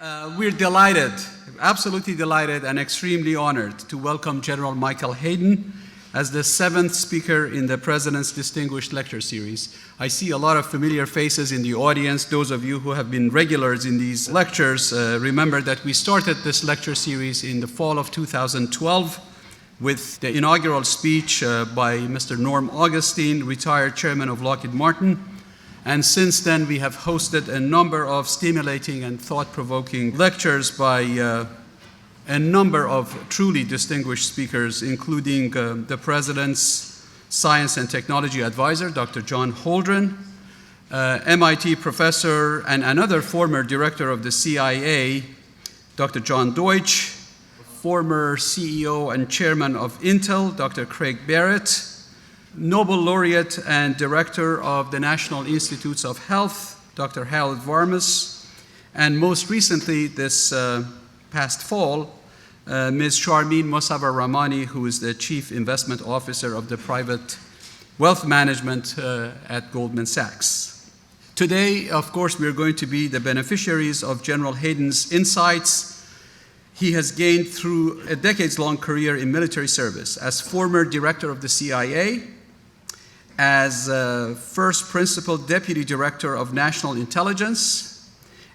We're delighted, absolutely delighted and extremely honored to welcome General Michael Hayden as the 7th speaker in the President's Distinguished Lecture Series. I see a lot of familiar faces in the audience. Those of you who have been regulars in these lectures remember that we started this lecture series in the fall of 2012 with the inaugural speech by Mr. Norm Augustine, retired chairman of Lockheed Martin. And since then, we have hosted a number of stimulating and thought-provoking lectures by a number of truly distinguished speakers, including the President's Science and Technology Advisor, Dr. John Holdren, MIT professor and another former director of the CIA, Dr. John Deutsch, former CEO and chairman of Intel, Dr. Craig Barrett, Nobel laureate and director of the National Institutes of Health, Dr. Harold Varmus, and most recently this past fall, Ms. Sharmeen Mossavar-Rahmani, who is the Chief Investment Officer of the Private Wealth Management at Goldman Sachs. Today, of course, we are going to be the beneficiaries of General Hayden's insights he has gained through a decades-long career in military service as former director of the CIA, as first principal deputy director of national intelligence,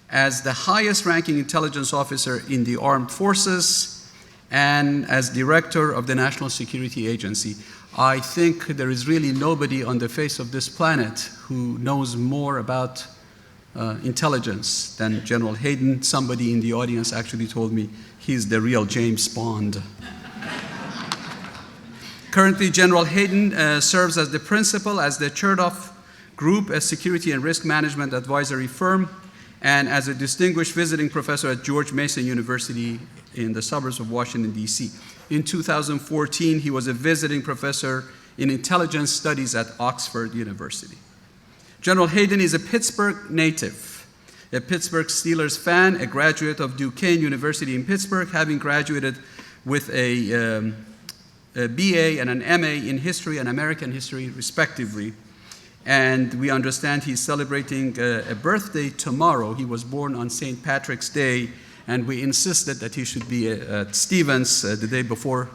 as the highest ranking intelligence officer in the armed forces, and as director of the National Security Agency. I think there is really nobody on the face of this planet who knows more about intelligence than General Hayden. Somebody in the audience actually told me he's the real James Bond. Currently, General Hayden serves as the principal as the Chertoff Group, a security and risk management advisory firm, and as a distinguished visiting professor at George Mason University in the suburbs of Washington, D.C. In 2014, he was a visiting professor in intelligence studies at Oxford University. General Hayden is a Pittsburgh native, a Pittsburgh Steelers fan, a graduate of Duquesne University in Pittsburgh, having graduated with a BA and an MA in history and American history, respectively. And we understand he's celebrating a birthday tomorrow. He was born on St. Patrick's Day, and we insisted that he should be at Stevens the day before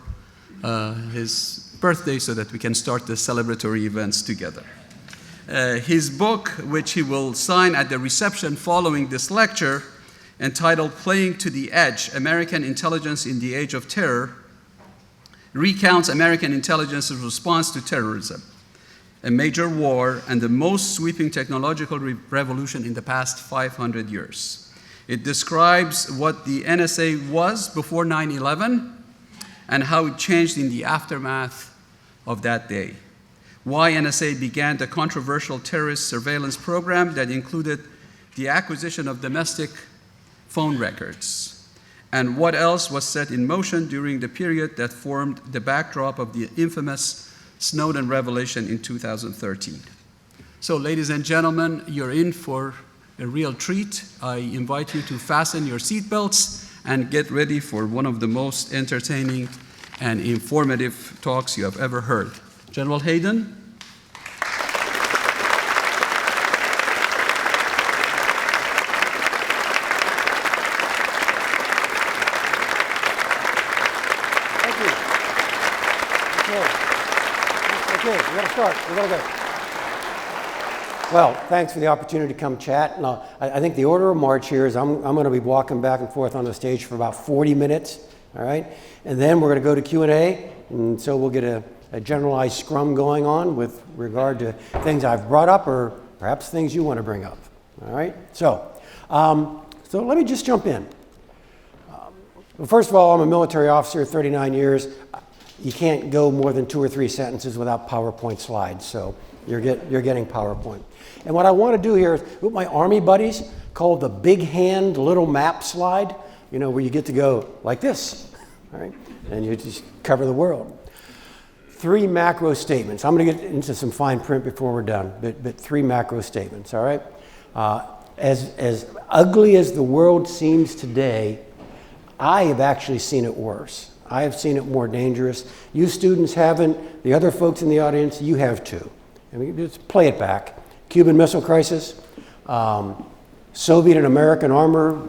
his birthday so that we can start the celebratory events together. His book, which he will sign at the reception following this lecture, entitled Playing to the Edge, American Intelligence in the Age of Terror, recounts American intelligence's response to terrorism, a major war, and the most sweeping technological revolution in the past 500 years. It describes what the NSA was before 9/11 and how it changed in the aftermath of that day. Why NSA began the controversial terrorist surveillance program that included the acquisition of domestic phone records, and what else was set in motion during the period that formed the backdrop of the infamous Snowden revelation in 2013. So, ladies and gentlemen, you're in for a real treat. I invite you to fasten your seatbelts and get ready for one of the most entertaining and informative talks you have ever heard. General Hayden. Okay, we gotta start. We gotta go. Well, thanks for the opportunity to come chat. And I think the order of march here is I'm going to be walking back and forth on the stage for about 40 minutes, all right? And then we're going to go to Q&A, and so we'll get a generalized scrum going on with regard to things I've brought up or perhaps things you want to bring up, all right? So let me just jump in. Well, first of all, I'm a military officer, 39 years. You can't go more than 2 or 3 sentences without PowerPoint slides, so you're getting PowerPoint. And what I want to do here is with my Army buddies called the big hand little map slide, you know, where you get to go like this, all right? And you just cover the world. 3 macro statements. I'm going to get into some fine print before we're done, but 3 macro statements, all right? As ugly as the world seems today, I have actually seen it worse. I have seen it more dangerous. You students haven't. The other folks in the audience, you have too. I mean, just play it back. Cuban Missile Crisis, Soviet and American armor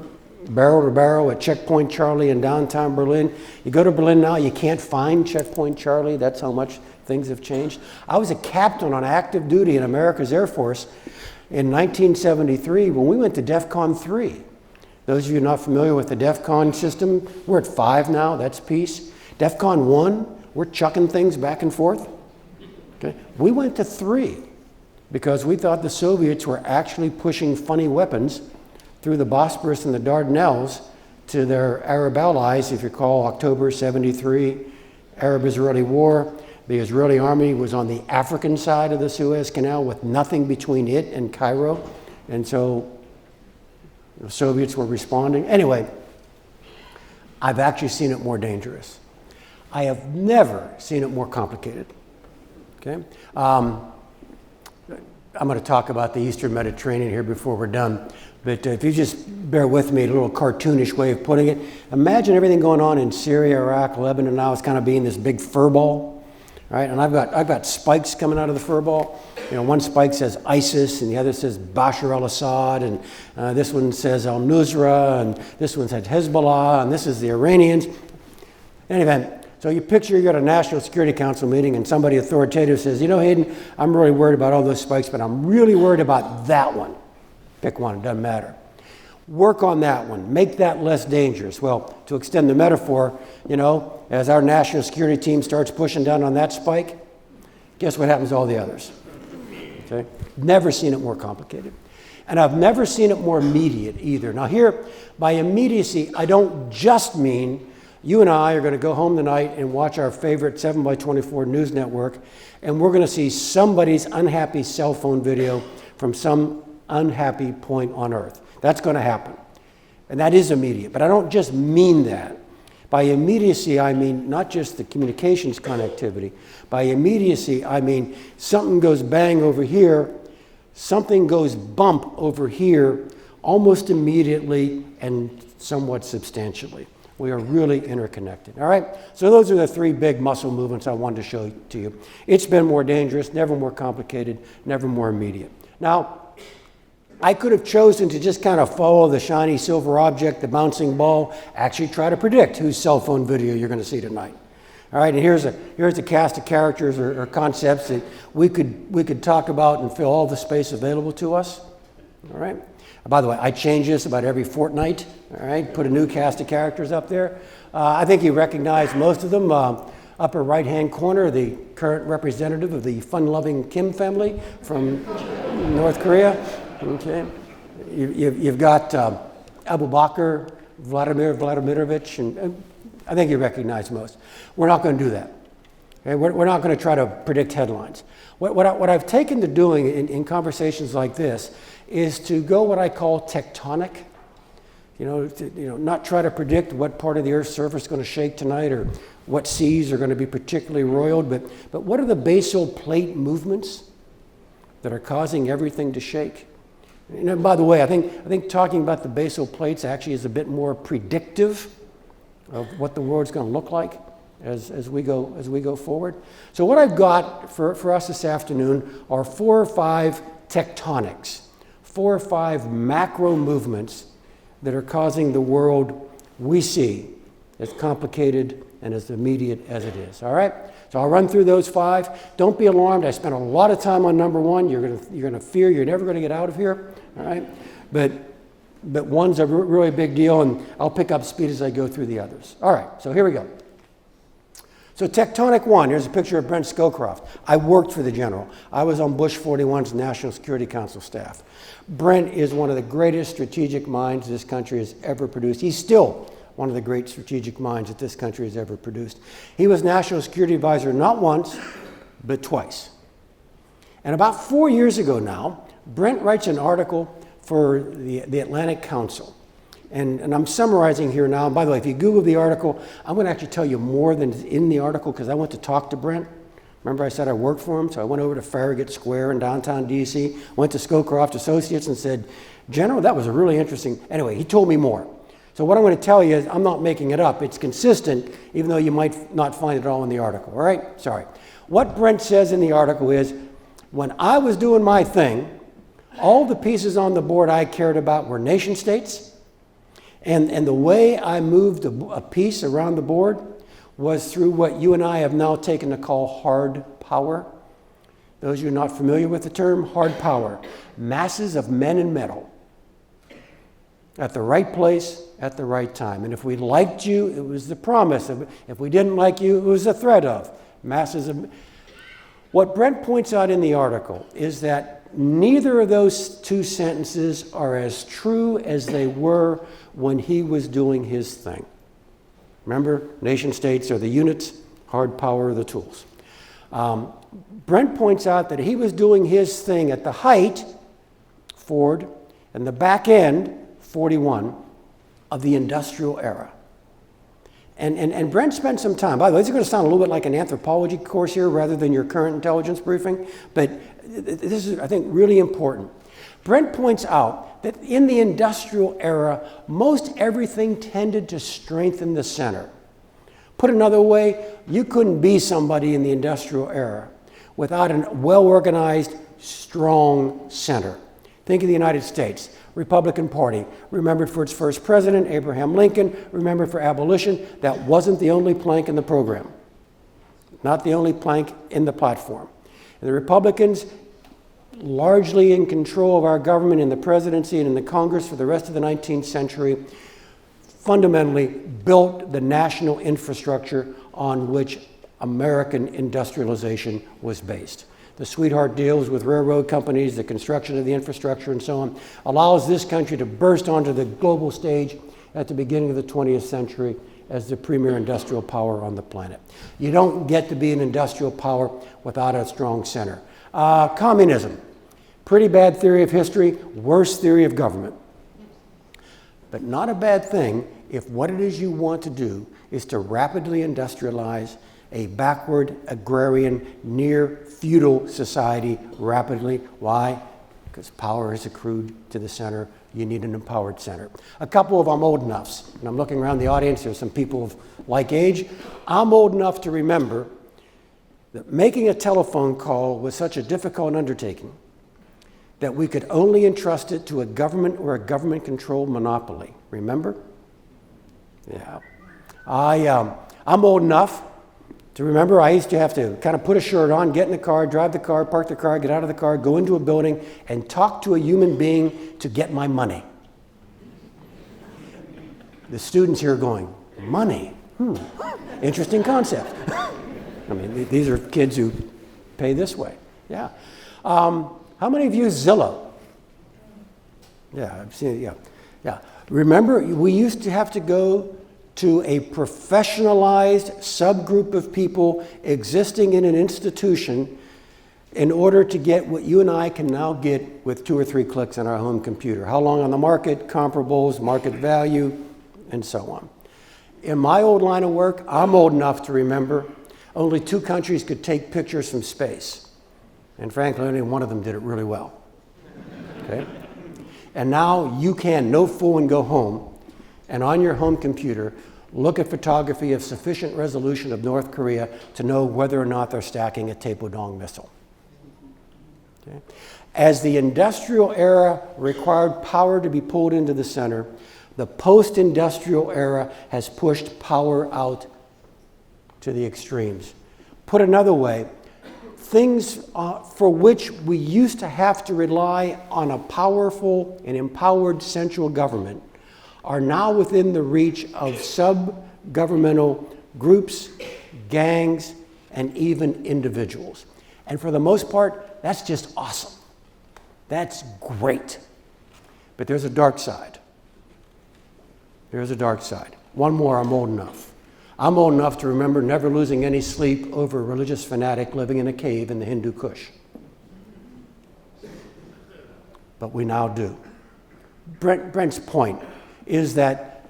barrel to barrel at Checkpoint Charlie in downtown Berlin. You go to Berlin now, you can't find Checkpoint Charlie. That's how much things have changed. I was a captain on active duty in America's Air Force in 1973 when we went to DEFCON 3. Those of you not familiar with the DEFCON system, we're at 5 now, that's peace. DEFCON 1, we're chucking things back and forth. Okay? We went to 3 because we thought the Soviets were actually pushing funny weapons through the Bosporus and the Dardanelles to their Arab allies. If you recall, October 73, Arab-Israeli War. The Israeli army was on the African side of the Suez Canal with nothing between it and Cairo. And so the Soviets were responding. Anyway, I've actually seen it more dangerous. I have never seen it more complicated. Okay? I'm going to talk about the Eastern Mediterranean here before we're done. But if you just bear with me, a little cartoonish way of putting it, imagine everything going on in Syria, Iraq, Lebanon now is kind of being this big fur ball. Right? And I've got spikes coming out of the fur ball. You know, one spike says ISIS, and the other says Bashar al-Assad, and this one says al-Nusra, and this one says Hezbollah, and this is the Iranians. Anyway, so you picture you're at a National Security Council meeting, and somebody authoritative says, you know, Hayden, I'm really worried about all those spikes, but I'm really worried about that one. Pick one, it doesn't matter. Work on that one. Make that less dangerous. Well, to extend the metaphor, you know, as our national security team starts pushing down on that spike, guess what happens to all the others? Okay? Never seen it more complicated. And I've never seen it more immediate either. Now here, by immediacy, I don't just mean you and I are going to go home tonight and watch our favorite 7x24 news network, and we're going to see somebody's unhappy cell phone video from some unhappy point on Earth. That's going to happen. And that is immediate. But I don't just mean that. By immediacy, I mean not just the communications connectivity. By immediacy, I mean something goes bang over here, something goes bump over here, almost immediately and somewhat substantially. We are really interconnected. All right? So those are the 3 big muscle movements I wanted to show to you. It's been more dangerous, never more complicated, never more immediate. Now, I could have chosen to just kind of follow the shiny silver object, the bouncing ball, actually try to predict whose cell phone video you're going to see tonight. All right, and here's a cast of characters or concepts that we could talk about and fill all the space available to us. All right. By the way, I change this about every fortnight. All right, put a new cast of characters up there. I think you recognize most of them. Upper right-hand corner, the current representative of the fun-loving Kim family from North Korea. Okay, you've got Abu Bakr, Vladimir Vladimirovich, and I think you recognize most. We're not going to do that. Okay? We're not going to try to predict headlines. What I've taken to doing in conversations like this is to go what I call tectonic. Not try to predict what part of the Earth's surface is going to shake tonight or what seas are going to be particularly roiled, but what are the basal plate movements that are causing everything to shake? And by the way, I think talking about the basal plates actually is a bit more predictive of what the world's going to look like as we go forward. So what I've got for us this afternoon are 4 or 5 tectonics, 4 or 5 macro movements that are causing the world we see as complicated and as immediate as it is. All right? So I'll run through those 5. Don't be alarmed. I spent a lot of time on number 1. You're gonna fear you're never going to get out of here. All right? But one's a really big deal, and I'll pick up speed as I go through the others. All right. So here we go. So Tectonic 1. Here's a picture of Brent Scowcroft. I worked for the general. I was on Bush 41's National Security Council staff. Brent is one of the greatest strategic minds this country has ever produced. He's still one of the great strategic minds that this country has ever produced. He was National Security Advisor not once, but twice. And about 4 years ago now, Brent writes an article for the Atlantic Council. And I'm summarizing here now. And by the way, if you Google the article, I'm going to actually tell you more than is in the article because I went to talk to Brent. Remember I said I worked for him? So I went over to Farragut Square in downtown D.C., went to Scowcroft Associates and said, General, that was a really interesting... Anyway, he told me more. So what I'm going to tell you is I'm not making it up. It's consistent, even though you might not find it all in the article. All right? Sorry. What Brent says in the article is, when I was doing my thing, all the pieces on the board I cared about were nation states And the way I moved a piece around the board was through what you and I have now taken to call hard power. Those of you not familiar with the term, hard power. Masses of men and metal at the right place at the right time. And if we liked you, it was the promise. If we didn't like you, it was the threat of masses of... What Brent points out in the article is that neither of those two sentences are as true as they were when he was doing his thing. Remember, nation states are the units, hard power are the tools. Brent points out that he was doing his thing at the height, Ford, and the back end, 41, of the industrial era. And Brent spent some time, by the way, this is going to sound a little bit like an anthropology course here rather than your current intelligence briefing, but this is, I think, really important. Brent points out that in the industrial era, most everything tended to strengthen the center. Put another way, you couldn't be somebody in the industrial era without a well-organized, strong center. Think of the United States. Republican Party, remembered for its first president, Abraham Lincoln, remembered for abolition. That wasn't the only plank in the program, not the only plank in the platform. And the Republicans, largely in control of our government in the presidency and in the Congress for the rest of the 19th century, fundamentally built the national infrastructure on which American industrialization was based. The sweetheart deals with railroad companies, the construction of the infrastructure and so on, allows this country to burst onto the global stage at the beginning of the 20th century as the premier industrial power on the planet. You don't get to be an industrial power without a strong center. Communism, pretty bad theory of history, worst theory of government. But not a bad thing if what it is you want to do is to rapidly industrialize a backward, agrarian, near feudal society rapidly. Why? Because power is accrued to the center. You need an empowered center. A couple of I'm old enoughs, and I'm looking around the audience, there's some people of like age. I'm old enough to remember that making a telephone call was such a difficult undertaking that we could only entrust it to a government or a government-controlled monopoly. Remember? Yeah. I'm old enough to remember I used to have to kind of put a shirt on, get in the car, drive the car, park the car, get out of the car, go into a building, and talk to a human being to get my money. The students here are going, money? Interesting concept. I mean, these are kids who pay this way. Yeah. How many of you use Zillow? Yeah, I've seen it, yeah. Remember, we used to have to go to a professionalized subgroup of people existing in an institution in order to get what you and I can now get with 2 or 3 clicks on our home computer. How long on the market, comparables, market value, and so on. In my old line of work, I'm old enough to remember only 2 countries could take pictures from space. And frankly, only one of them did it really well. Okay? And now you can, no fool, and go home, and on your home computer, look at photography of sufficient resolution of North Korea to know whether or not they're stacking a Taepodong missile. Okay? As the industrial era required power to be pulled into the center, the post-industrial era has pushed power out to the extremes. Put another way, things for which we used to have to rely on a powerful and empowered central government are now within the reach of sub-governmental groups, gangs, and even individuals. And for the most part, that's just awesome. That's great. But there's a dark side. There's a dark side. One more, I'm old enough. I'm old enough to remember never losing any sleep over a religious fanatic living in a cave in the Hindu Kush. But we now do. Brent's point is that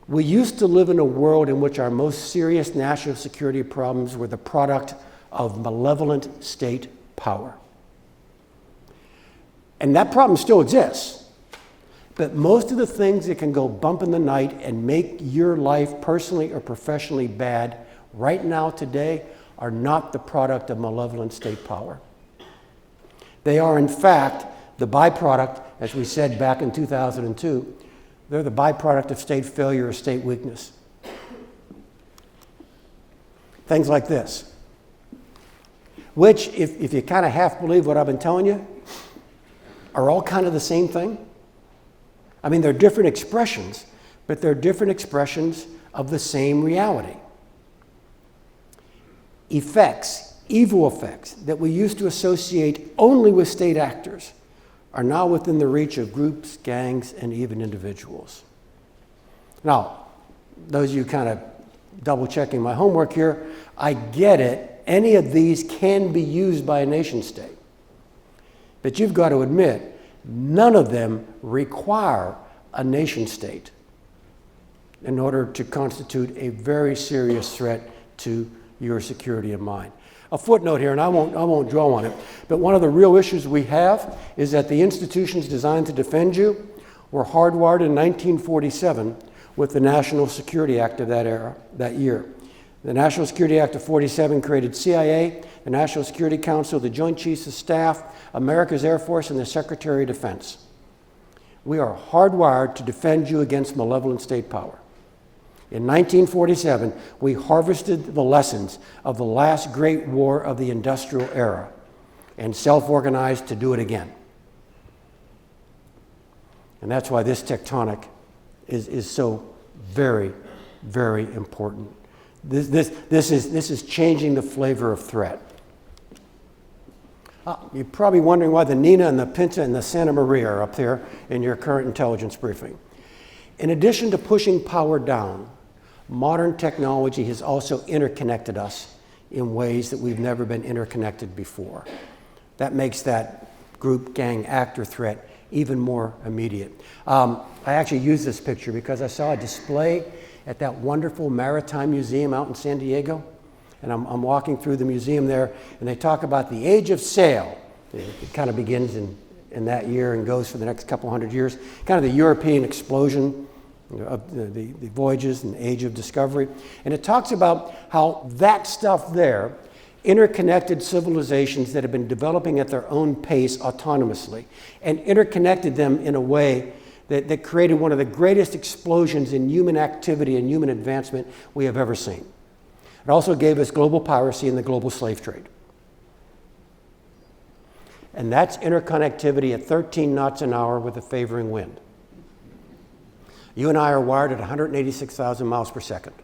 we used to live in a world in which our most serious national security problems were the product of malevolent state power. And that problem still exists. But most of the things that can go bump in the night and make your life personally or professionally bad right now today are not the product of malevolent state power. They are, in fact, the byproduct, as we said back in 2002, They're the byproduct of state failure or state weakness. Things like this, which, if you kind of half believe what I've been telling you, are all kind of the same thing. I mean, they're different expressions, but they're different expressions of the same reality. Effects, evil effects that we used to associate only with state actors are now within the reach of groups, gangs, and even individuals. Now, those of you kind of double checking my homework here, I get it. Any of these can be used by a nation state. But you've got to admit, none of them require a nation state in order to constitute a very serious threat to your security and mine. A footnote here, and I won't dwell on it, but one of the real issues we have is that the institutions designed to defend you were hardwired in 1947 with the National Security Act of that year. The National Security Act of 47 created CIA, the National Security Council, the Joint Chiefs of Staff, America's Air Force, and the Secretary of Defense. We are hardwired to defend you against malevolent state power. In 1947, we harvested the lessons of the last great war of the industrial era and self-organized to do it again. And that's why this tectonic is so very, very important. This is changing the flavor of threat. You're probably wondering why the Nina and the Pinta and the Santa Maria are up there in your current intelligence briefing. In addition to pushing power down, modern technology has also interconnected us in ways that we've never been interconnected before. That makes that group, gang, actor threat even more immediate. I actually used this picture because I saw a display at that wonderful maritime museum out in San Diego. And I'm walking through the museum there, and they talk about the age of sail. It kind of begins in that year and goes for the next couple hundred years. Kind of the European explosion of the voyages and age of discovery. And it talks about how that stuff there interconnected civilizations that have been developing at their own pace autonomously and interconnected them in a way that created one of the greatest explosions in human activity and human advancement we have ever seen. It also gave us global piracy and the global slave trade. And that's interconnectivity at 13 knots an hour with a favoring wind. You and I are wired at 186,000 miles per second.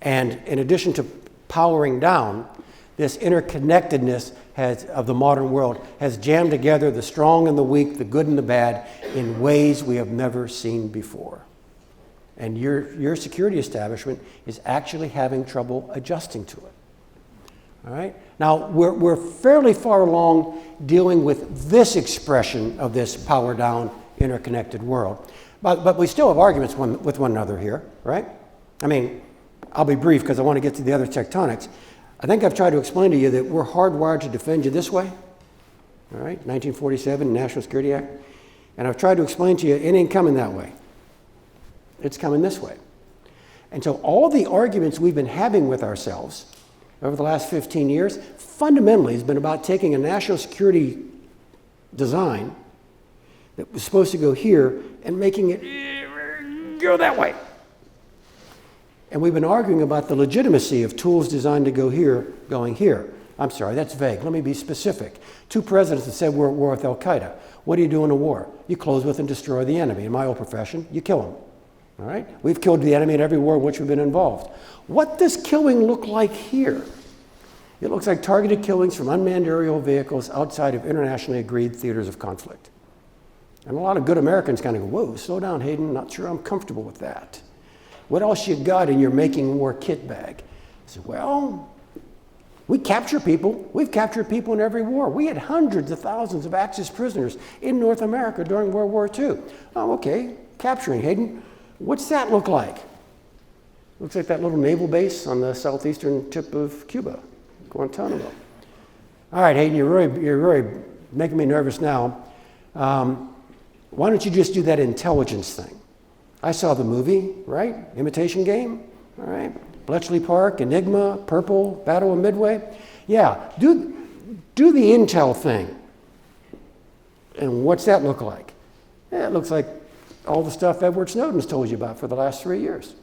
And in addition to powering down, this interconnectedness of the modern world has jammed together the strong and the weak, the good and the bad, in ways we have never seen before. And your security establishment is actually having trouble adjusting to it. All right? Now, we're fairly far along dealing with this expression of this power down, interconnected world. But we still have arguments with one another here, right? I mean, I'll be brief because I want to get to the other tectonics. I think I've tried to explain to you that we're hardwired to defend you this way, all right? 1947 National Security Act. And I've tried to explain to you it ain't coming that way. It's coming this way. And so all the arguments we've been having with ourselves over the last 15 years fundamentally has been about taking a national security design that was supposed to go here and making it go that way. And we've been arguing about the legitimacy of tools designed to go here, going here. I'm sorry, that's vague. Let me be specific. 2 presidents that said we're at war with Al-Qaeda. What do you do in a war? You close with and destroy the enemy. In my old profession, you kill them. All right? We've killed the enemy in every war in which we've been involved. What does killing look like here? It looks like targeted killings from unmanned aerial vehicles outside of internationally agreed theaters of conflict. And a lot of good Americans kind of go, whoa, slow down, Hayden. Not sure I'm comfortable with that. What else you got in your making war kit bag? I said, well, we capture people. We've captured people in every war. We had hundreds of thousands of Axis prisoners in North America during World War II. Oh, okay, capturing, Hayden. What's that look like? Looks like that little naval base on the southeastern tip of Cuba, Guantanamo. All right, Hayden, you're really making me nervous now. Why don't you just do that intelligence thing? I saw the movie, right? Imitation Game, all right? Bletchley Park, Enigma, Purple, Battle of Midway. Yeah, do the intel thing. And what's that look like? It looks like all the stuff Edward Snowden's told you about for the last 3 years.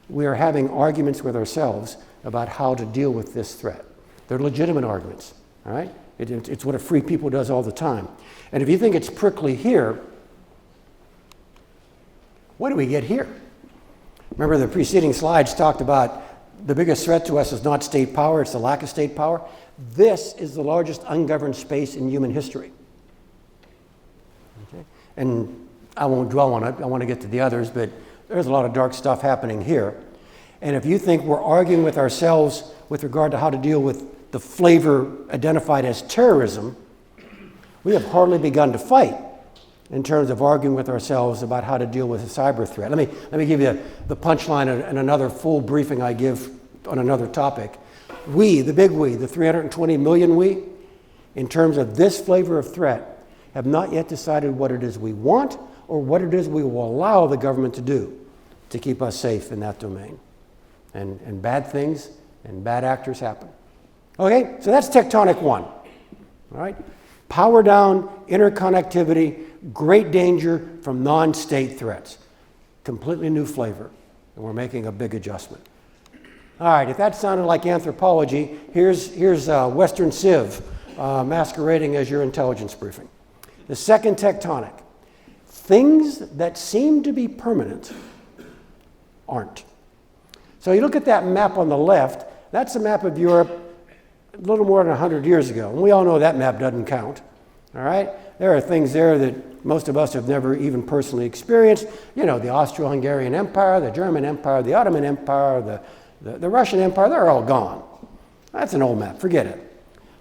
We are having arguments with ourselves about how to deal with this threat. They're legitimate arguments, all right? It's what a free people does all the time. And if you think it's prickly here, what do we get here? Remember the preceding slides talked about the biggest threat to us is not state power, it's the lack of state power. This is the largest ungoverned space in human history. Okay? And I won't dwell on it, I want to get to the others, but there's a lot of dark stuff happening here. And if you think we're arguing with ourselves with regard to how to deal with the flavor identified as terrorism, we have hardly begun to fight in terms of arguing with ourselves about how to deal with a cyber threat. Let me give you the punchline and another full briefing I give on another topic. We, the big we, the 320 million we, in terms of this flavor of threat, have not yet decided what it is we want or what it is we will allow the government to do to keep us safe in that domain. And bad things and bad actors happen. Okay, so that's Tectonic 1. All right? Power down, interconnectivity, great danger from non-state threats. Completely new flavor, and we're making a big adjustment. All right, if that sounded like anthropology, here's Western Civ masquerading as your intelligence briefing. The second tectonic. Things that seem to be permanent aren't. So you look at that map on the left, that's a map of Europe a little more than 100 years ago. And we all know that map doesn't count, all right? There are things there that most of us have never even personally experienced. You know, the Austro-Hungarian Empire, the German Empire, the Ottoman Empire, the Russian Empire, they're all gone. That's an old map, forget it.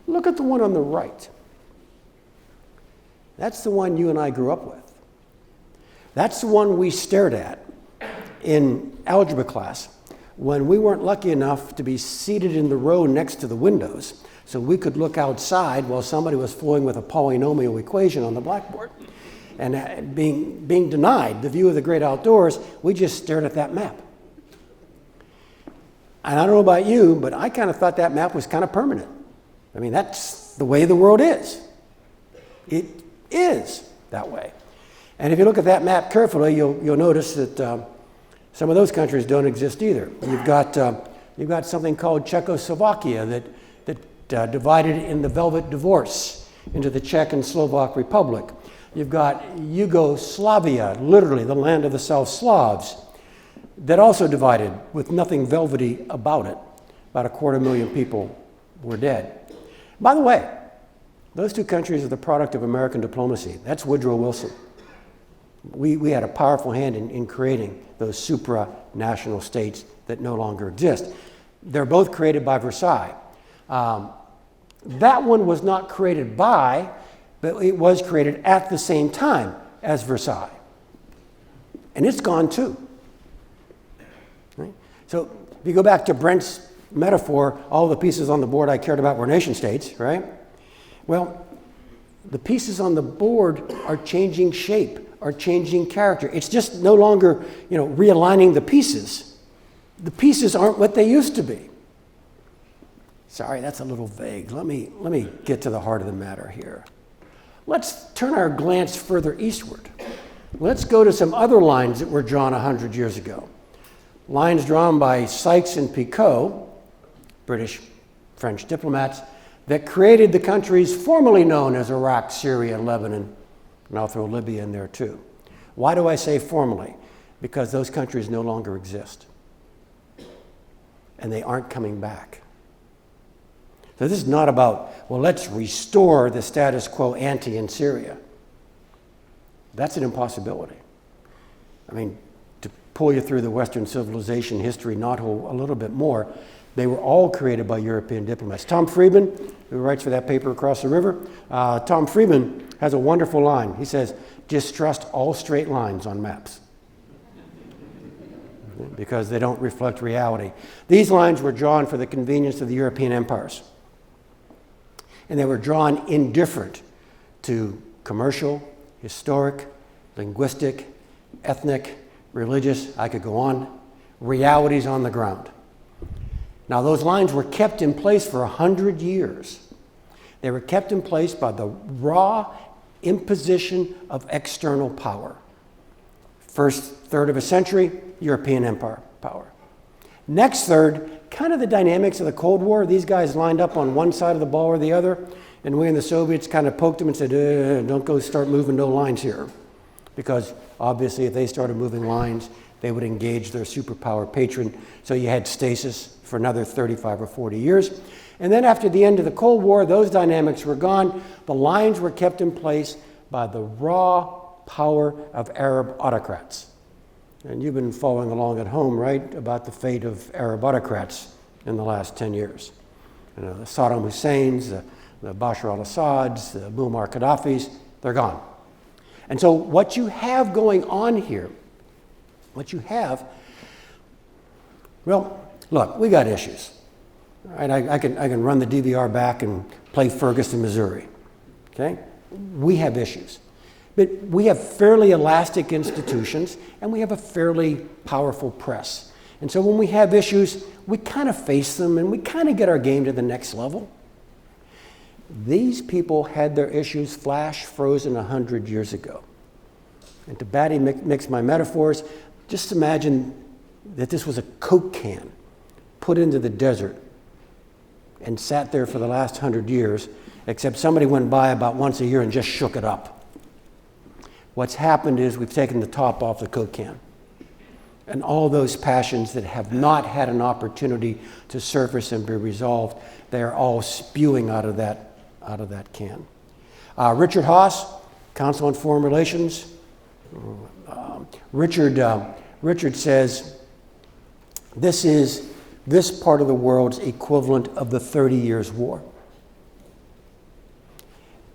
Look at the one on the right. That's the one you and I grew up with. That's the one we stared at in algebra class when we weren't lucky enough to be seated in the row next to the windows so we could look outside while somebody was flowing with a polynomial equation on the blackboard. And being denied the view of the great outdoors, we just stared at that map. And I don't know about you, but I kind of thought that map was kind of permanent. I mean, that's the way the world is. It is that way. And if you look at that map carefully, you'll notice that some of those countries don't exist either. You've got something called Czechoslovakia that divided in the Velvet Divorce into the Czech and Slovak Republic. You've got Yugoslavia, literally the land of the South Slavs, that also divided with nothing velvety about it. About 250,000 people were dead. By the way, those two countries are the product of American diplomacy. That's Woodrow Wilson. We had a powerful hand in creating those supranational states that no longer exist. They're both created by Versailles. That one was not created by, but it was created at the same time as Versailles. And it's gone too. Right? So if you go back to Brent's metaphor, all the pieces on the board I cared about were nation states, right? Well, the pieces on the board are changing shape, are changing character. It's just no longer, realigning the pieces. The pieces aren't what they used to be. Sorry, that's a little vague. Let me get to the heart of the matter here. Let's turn our glance further eastward. Let's go to some other lines that were drawn 100 years ago. Lines drawn by Sykes and Picot, British, French diplomats, that created the countries formerly known as Iraq, Syria, Lebanon, and I'll throw Libya in there too. Why do I say formally? Because those countries no longer exist. And they aren't coming back. So this is not about, well, let's restore the status quo ante in Syria. That's an impossibility. I mean, to pull you through the Western civilization history knothole a little bit more, they were all created by European diplomats. Tom Friedman, who writes for that paper across the river, Tom Friedman has a wonderful line. He says, distrust all straight lines on maps because they don't reflect reality. These lines were drawn for the convenience of the European empires. And they were drawn indifferent to commercial, historic, linguistic, ethnic, religious, I could go on, realities on the ground. Now, those lines were kept in place for 100 years. They were kept in place by the raw imposition of external power. First third of a century, European empire power. Next third, kind of the dynamics of the Cold War. These guys lined up on one side of the ball or the other, and we and the Soviets kind of poked them and said, don't go start moving no lines here. Because obviously if they started moving lines, they would engage their superpower patron. So you had stasis for another 35 or 40 years. And then after the end of the Cold War, those dynamics were gone. The lines were kept in place by the raw power of Arab autocrats. And you've been following along at home, right, about the fate of Arab autocrats in the last 10 years. You know, the Saddam Husseins, the Bashar al-Assads, the Muammar Gaddafis, they're gone. And so what you have going on here, well, look, we got issues. Right? I can run the DVR back and play Ferguson, Missouri. Okay? We have issues. But we have fairly elastic institutions, and we have a fairly powerful press. And so when we have issues, we kind of face them, and we kind of get our game to the next level. These people had their issues flash frozen 100 years ago. And to batty mix my metaphors, just imagine that this was a Coke can put into the desert and sat there for the last 100 years, except somebody went by about once a year and just shook it up. What's happened is we've taken the top off the Coke can. And all those passions that have not had an opportunity to surface and be resolved, they are all spewing out of that can. Richard Haas, Council on Foreign Relations. Richard says, this is this part of the world's equivalent of the 30 Years' War.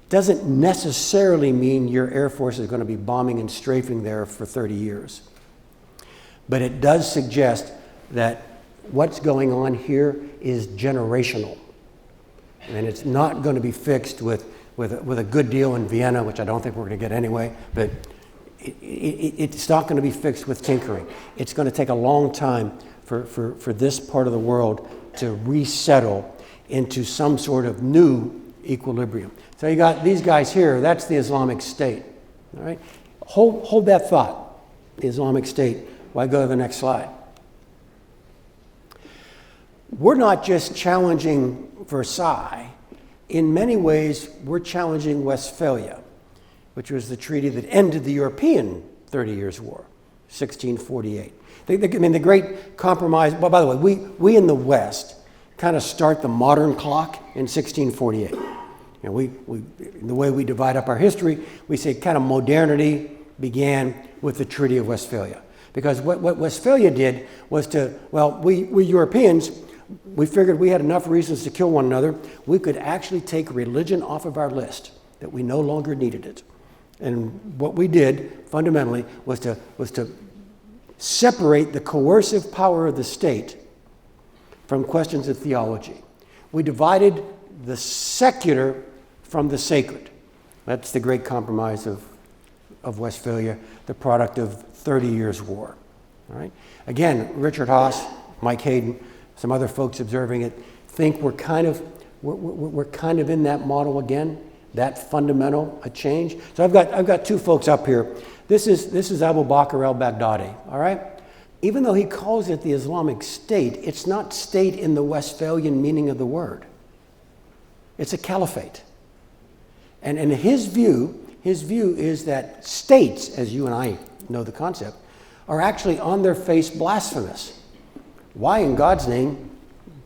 Doesn't necessarily mean your Air Force is going to be bombing and strafing there for 30 years. But it does suggest that what's going on here is generational. And it's not going to be fixed with a good deal in Vienna, which I don't think we're going to get anyway, but it's not going to be fixed with tinkering. It's going to take a long time for this part of the world to resettle into some sort of new equilibrium. So you got these guys here, that's the Islamic State. All right? Hold that thought, the Islamic State. Why go to the next slide? We're not just challenging Versailles. In many ways, we're challenging Westphalia, which was the treaty that ended the European 30 Years' War, 1648. The great compromise, well, by the way, we in the West kind of start the modern clock in 1648. You know, the way we divide up our history, we say kind of modernity began with the Treaty of Westphalia. Because what Westphalia did was we Europeans, we figured we had enough reasons to kill one another. We could actually take religion off of our list, that we no longer needed it. And what we did, fundamentally, was to separate the coercive power of the state from questions of theology. We divided the secular from the sacred. That's the great compromise of Westphalia, the product of 30 Years' War. All right? Again, Richard Haas, Mike Hayden, some other folks observing it, think we're kind of in that model again, that fundamental a change. So I've got two folks up here. This is Abu Bakr al-Baghdadi, all right? Even though he calls it the Islamic State, it's not state in the Westphalian meaning of the word. It's a caliphate. And his view is that states, as you and I know the concept, are actually on their face blasphemous. Why in God's name,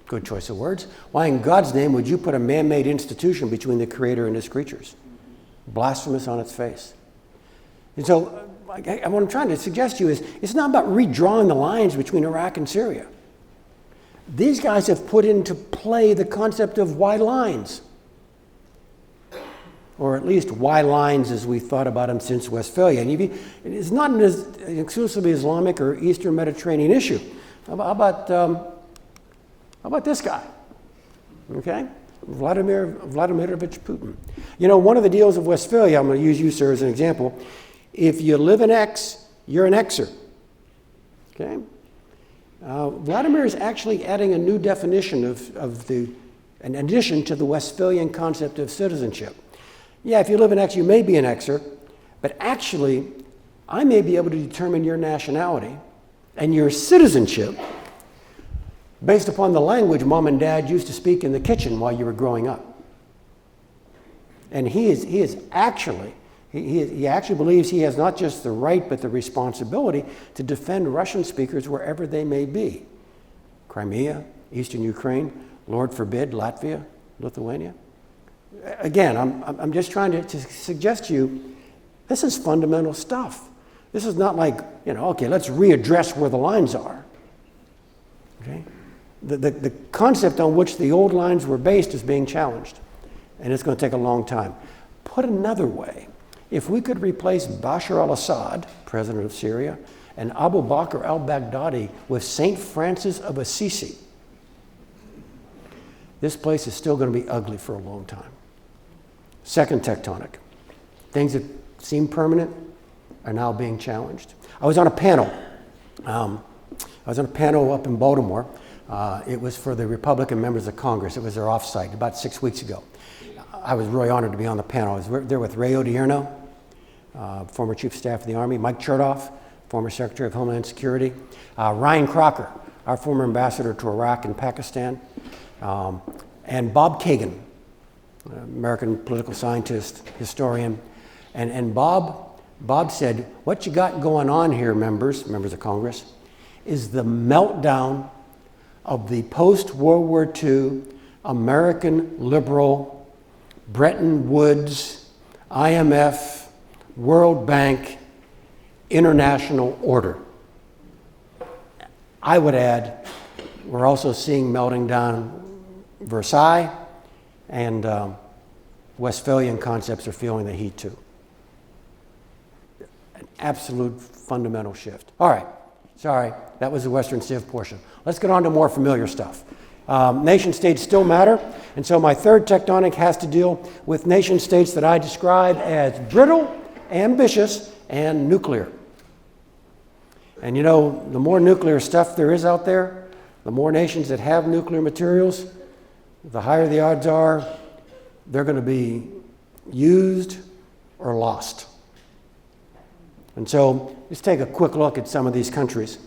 good choice of words, why in God's name would you put a man-made institution between the Creator and His creatures? Blasphemous on its face. And so what I'm trying to suggest to you is it's not about redrawing the lines between Iraq and Syria. These guys have put into play the concept of why lines, or at least why lines as we thought about them since Westphalia. And it's not an exclusively Islamic or Eastern Mediterranean issue. How about this guy? Okay? Vladimirovich Putin. You know, one of the deals of Westphalia, I'm going to use you, sir, as an example. If you live in X, you're an Xer. Okay? Vladimir is actually adding a new definition an addition to the Westphalian concept of citizenship. Yeah, if you live in X, you may be an Xer, but actually, I may be able to determine your nationality and your citizenship based upon the language mom and dad used to speak in the kitchen while you were growing up. And he actually believes he has not just the right but the responsibility to defend Russian speakers wherever they may be. Crimea, Eastern Ukraine, Lord forbid, Latvia, Lithuania. Again, I'm just trying to suggest to you, this is fundamental stuff. This is not like, okay, let's readdress where the lines are. Okay? The concept on which the old lines were based is being challenged, and it's going to take a long time. Put another way, if we could replace Bashar al-Assad, president of Syria, and Abu Bakr al-Baghdadi with St. Francis of Assisi, this place is still going to be ugly for a long time. Second tectonic. Things that seem permanent are now being challenged. I was on a panel. Up in Baltimore. It was for the Republican members of Congress. It was their offsite about 6 weeks ago. I was really honored to be on the panel. I was there with Ray Odierno, former Chief of Staff of the Army, Mike Chertoff, former Secretary of Homeland Security, Ryan Crocker, our former ambassador to Iraq and Pakistan, and Bob Kagan, American political scientist, historian. And Bob said, what you got going on here, members of Congress, is the meltdown of the post-World War II American liberal, Bretton Woods, IMF, World Bank, international order. I would add, we're also seeing melting down Versailles, and Westphalian concepts are feeling the heat too. An absolute fundamental shift. All right, sorry, that was the Western Civ portion. Let's get on to more familiar stuff. Nation states still matter, and so my third tectonic has to deal with nation states that I describe as brittle, ambitious, and nuclear. And the more nuclear stuff there is out there, the more nations that have nuclear materials, the higher the odds are they're going to be used or lost. And so let's take a quick look at some of these countries.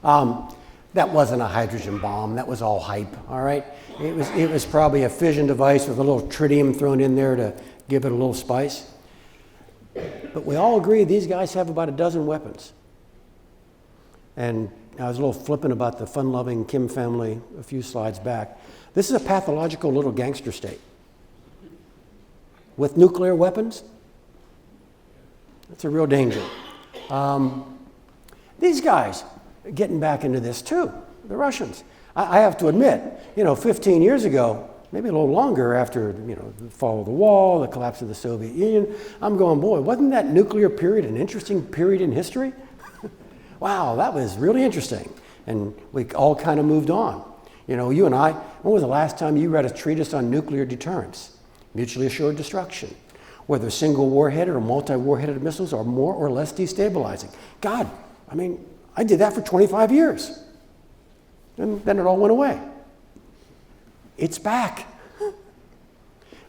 That wasn't a hydrogen bomb. That was all hype, all right? It was probably a fission device with a little tritium thrown in there to give it a little spice. But we all agree these guys have about a dozen weapons. And I was a little flippant about the fun-loving Kim family a few slides back. This is a pathological little gangster state. With nuclear weapons, that's a real danger. These guys are getting back into this too, the Russians. I have to admit, 15 years ago, maybe a little longer after, the fall of the wall, the collapse of the Soviet Union, I'm going, boy, wasn't that nuclear period an interesting period in history? Wow, that was really interesting. And we all kind of moved on. You and I, when was the last time you read a treatise on nuclear deterrence? Mutually assured destruction. Whether single warheaded or multi-warheaded missiles are more or less destabilizing. God, I did that for 25 years. And then it all went away. It's back.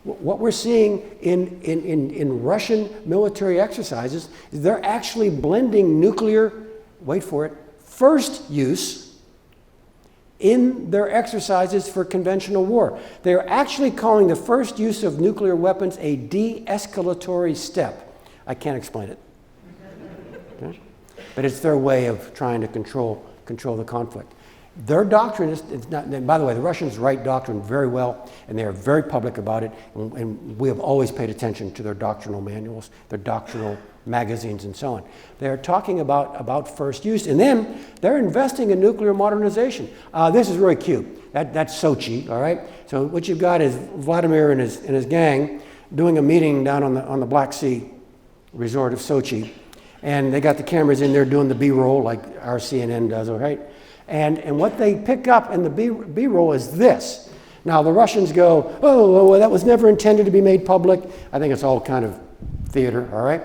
What we're seeing in Russian military exercises is they're actually blending nuclear, wait for it, first use in their exercises for conventional war. They're actually calling the first use of nuclear weapons a de-escalatory step. I can't explain it. Okay? But it's their way of trying to control the conflict. Their doctrine is not, and by the way, the Russians write doctrine very well, and they are very public about it, and we have always paid attention to their doctrinal manuals, their doctrinal magazines, and so on. They're talking about first use, and then they're investing in nuclear modernization. This is really cute. That's Sochi, all right? So what you've got is Vladimir and his gang doing a meeting down on the Black Sea resort of Sochi, and they got the cameras in there doing the B-roll like our CNN does, all right? And what they pick up in the B-roll is this. Now, the Russians go, oh, that was never intended to be made public. I think it's all kind of theater, all right?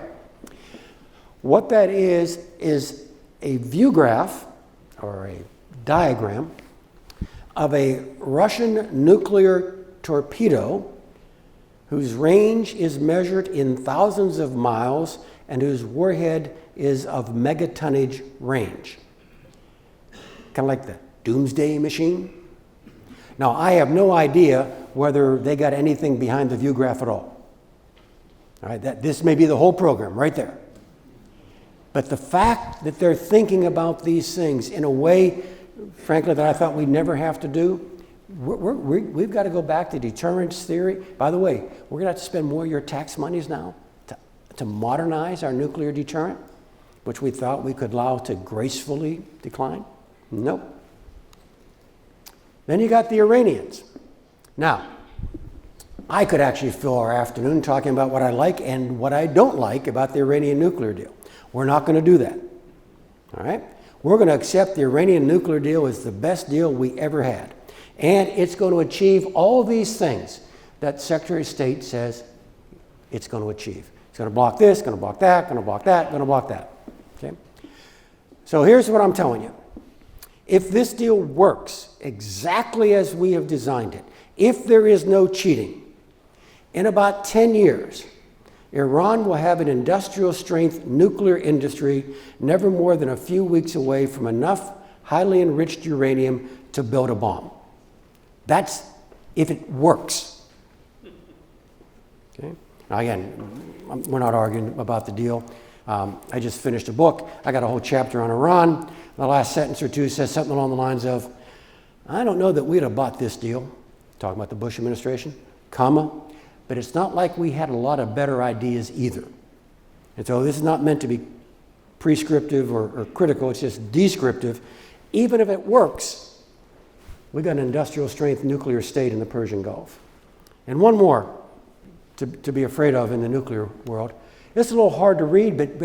What that is a view graph or a diagram of a Russian nuclear torpedo whose range is measured in thousands of miles and whose warhead is of megatonnage range. Kind of like the doomsday machine. Now, I have no idea whether they got anything behind the view graph at all. All right, this may be the whole program right there. But the fact that they're thinking about these things in a way, frankly, that I thought we'd never have to do, we've got to go back to deterrence theory. By the way, we're going to have to spend more of your tax monies now to modernize our nuclear deterrent, which we thought we could allow to gracefully decline. Nope. Then you got the Iranians. Now, I could actually fill our afternoon talking about what I like and what I don't like about the Iranian nuclear deal. We're not going to do that. All right? We're going to accept the Iranian nuclear deal as the best deal we ever had. And it's going to achieve all these things that Secretary of State says it's going to achieve. It's going to block this, going to block that, going to block that, going to block that. Okay? So here's what I'm telling you. If this deal works exactly as we have designed it, if there is no cheating, in about 10 years, Iran will have an industrial strength nuclear industry never more than a few weeks away from enough highly enriched uranium to build a bomb. That's if it works. Okay? Now again, we're not arguing about the deal. I just finished a book. I got a whole chapter on Iran. The last sentence or two says something along the lines of, I don't know that we'd have bought this deal, talking about the Bush administration, comma, but it's not like we had a lot of better ideas either. And so this is not meant to be prescriptive or critical, it's just descriptive. Even if it works, we've got an industrial strength nuclear state in the Persian Gulf. And one more to be afraid of in the nuclear world. It's a little hard to read, but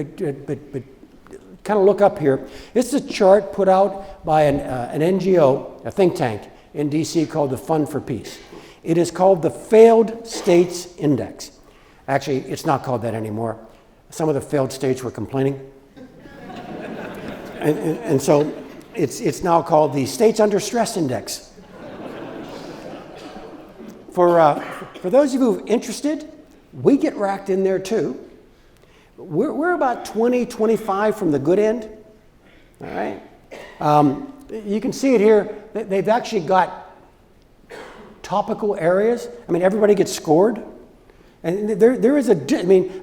kind of look up here. This is a chart put out by an NGO, a think tank in DC called the Fund for Peace. It is called the Failed States Index. Actually, it's not called that anymore. Some of the failed states were complaining. and so it's now called the States Under Stress Index. For those of you who are interested, we get racked in there too. We're about 20, 25 from the good end. All right. You can see it here. They've actually got topical areas. I mean, everybody gets scored. And there is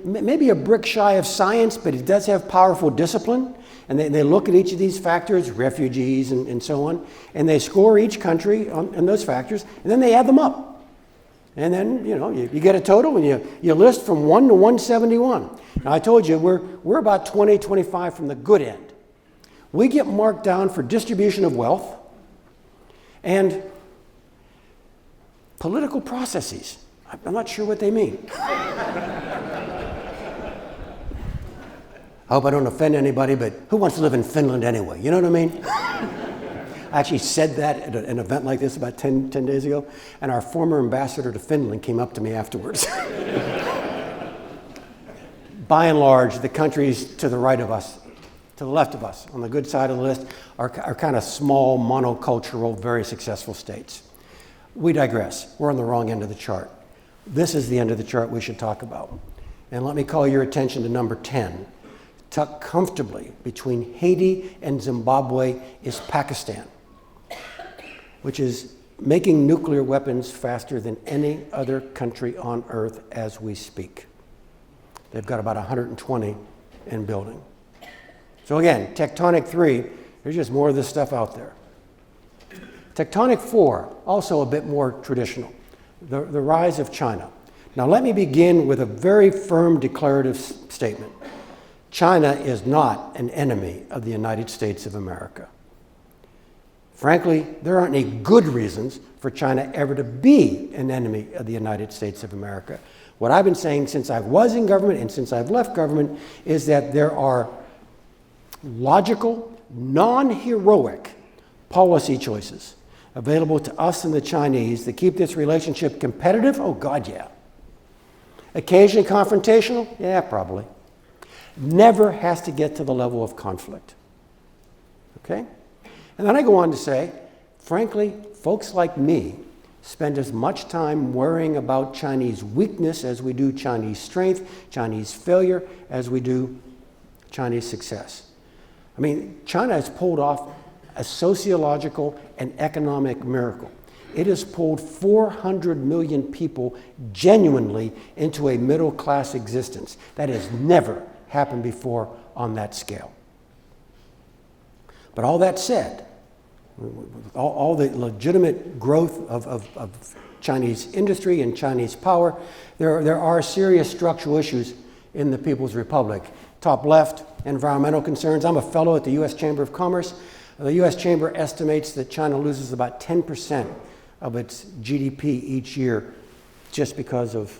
maybe a brick shy of science, but it does have powerful discipline. And they look at each of these factors, refugees and so on, and they score each country on those factors, and then they add them up. And then, you get a total, and you list from 1 to 171. Now, I told you, we're about 20, 25 from the good end. We get marked down for distribution of wealth and political processes. I'm not sure what they mean. I hope I don't offend anybody, but who wants to live in Finland anyway? You know what I mean? I actually said that at an event like this about 10 days ago, and our former ambassador to Finland came up to me afterwards. By and large, the countries to the right of us, to the left of us, on the good side of the list, are kind of small, monocultural, very successful states. We digress. We're on the wrong end of the chart. This is the end of the chart we should talk about. And let me call your attention to number 10. Tucked comfortably between Haiti and Zimbabwe is Pakistan, which is making nuclear weapons faster than any other country on earth as we speak. They've got about 120 in building. So again, Tectonic 3, there's just more of this stuff out there. Tectonic 4, also a bit more traditional, the rise of China. Now let me begin with a very firm declarative statement. China is not an enemy of the United States of America. Frankly, there aren't any good reasons for China ever to be an enemy of the United States of America. What I've been saying since I was in government and since I've left government is that there are logical, non-heroic policy choices available to us and the Chinese that keep this relationship competitive? Oh, God, yeah. Occasionally confrontational? Yeah, probably. Never has to get to the level of conflict. Okay? And then I go on to say, frankly, folks like me spend as much time worrying about Chinese weakness as we do Chinese strength, Chinese failure, as we do Chinese success. I mean, China has pulled off a sociological and economic miracle. It has pulled 400 million people genuinely into a middle-class existence. That has never happened before on that scale. But all that said, all the legitimate growth of Chinese industry and Chinese power, there are serious structural issues in the People's Republic. Top left, environmental concerns. I'm a fellow at the U.S. Chamber of Commerce. The U.S. Chamber estimates that China loses about 10% of its GDP each year just because of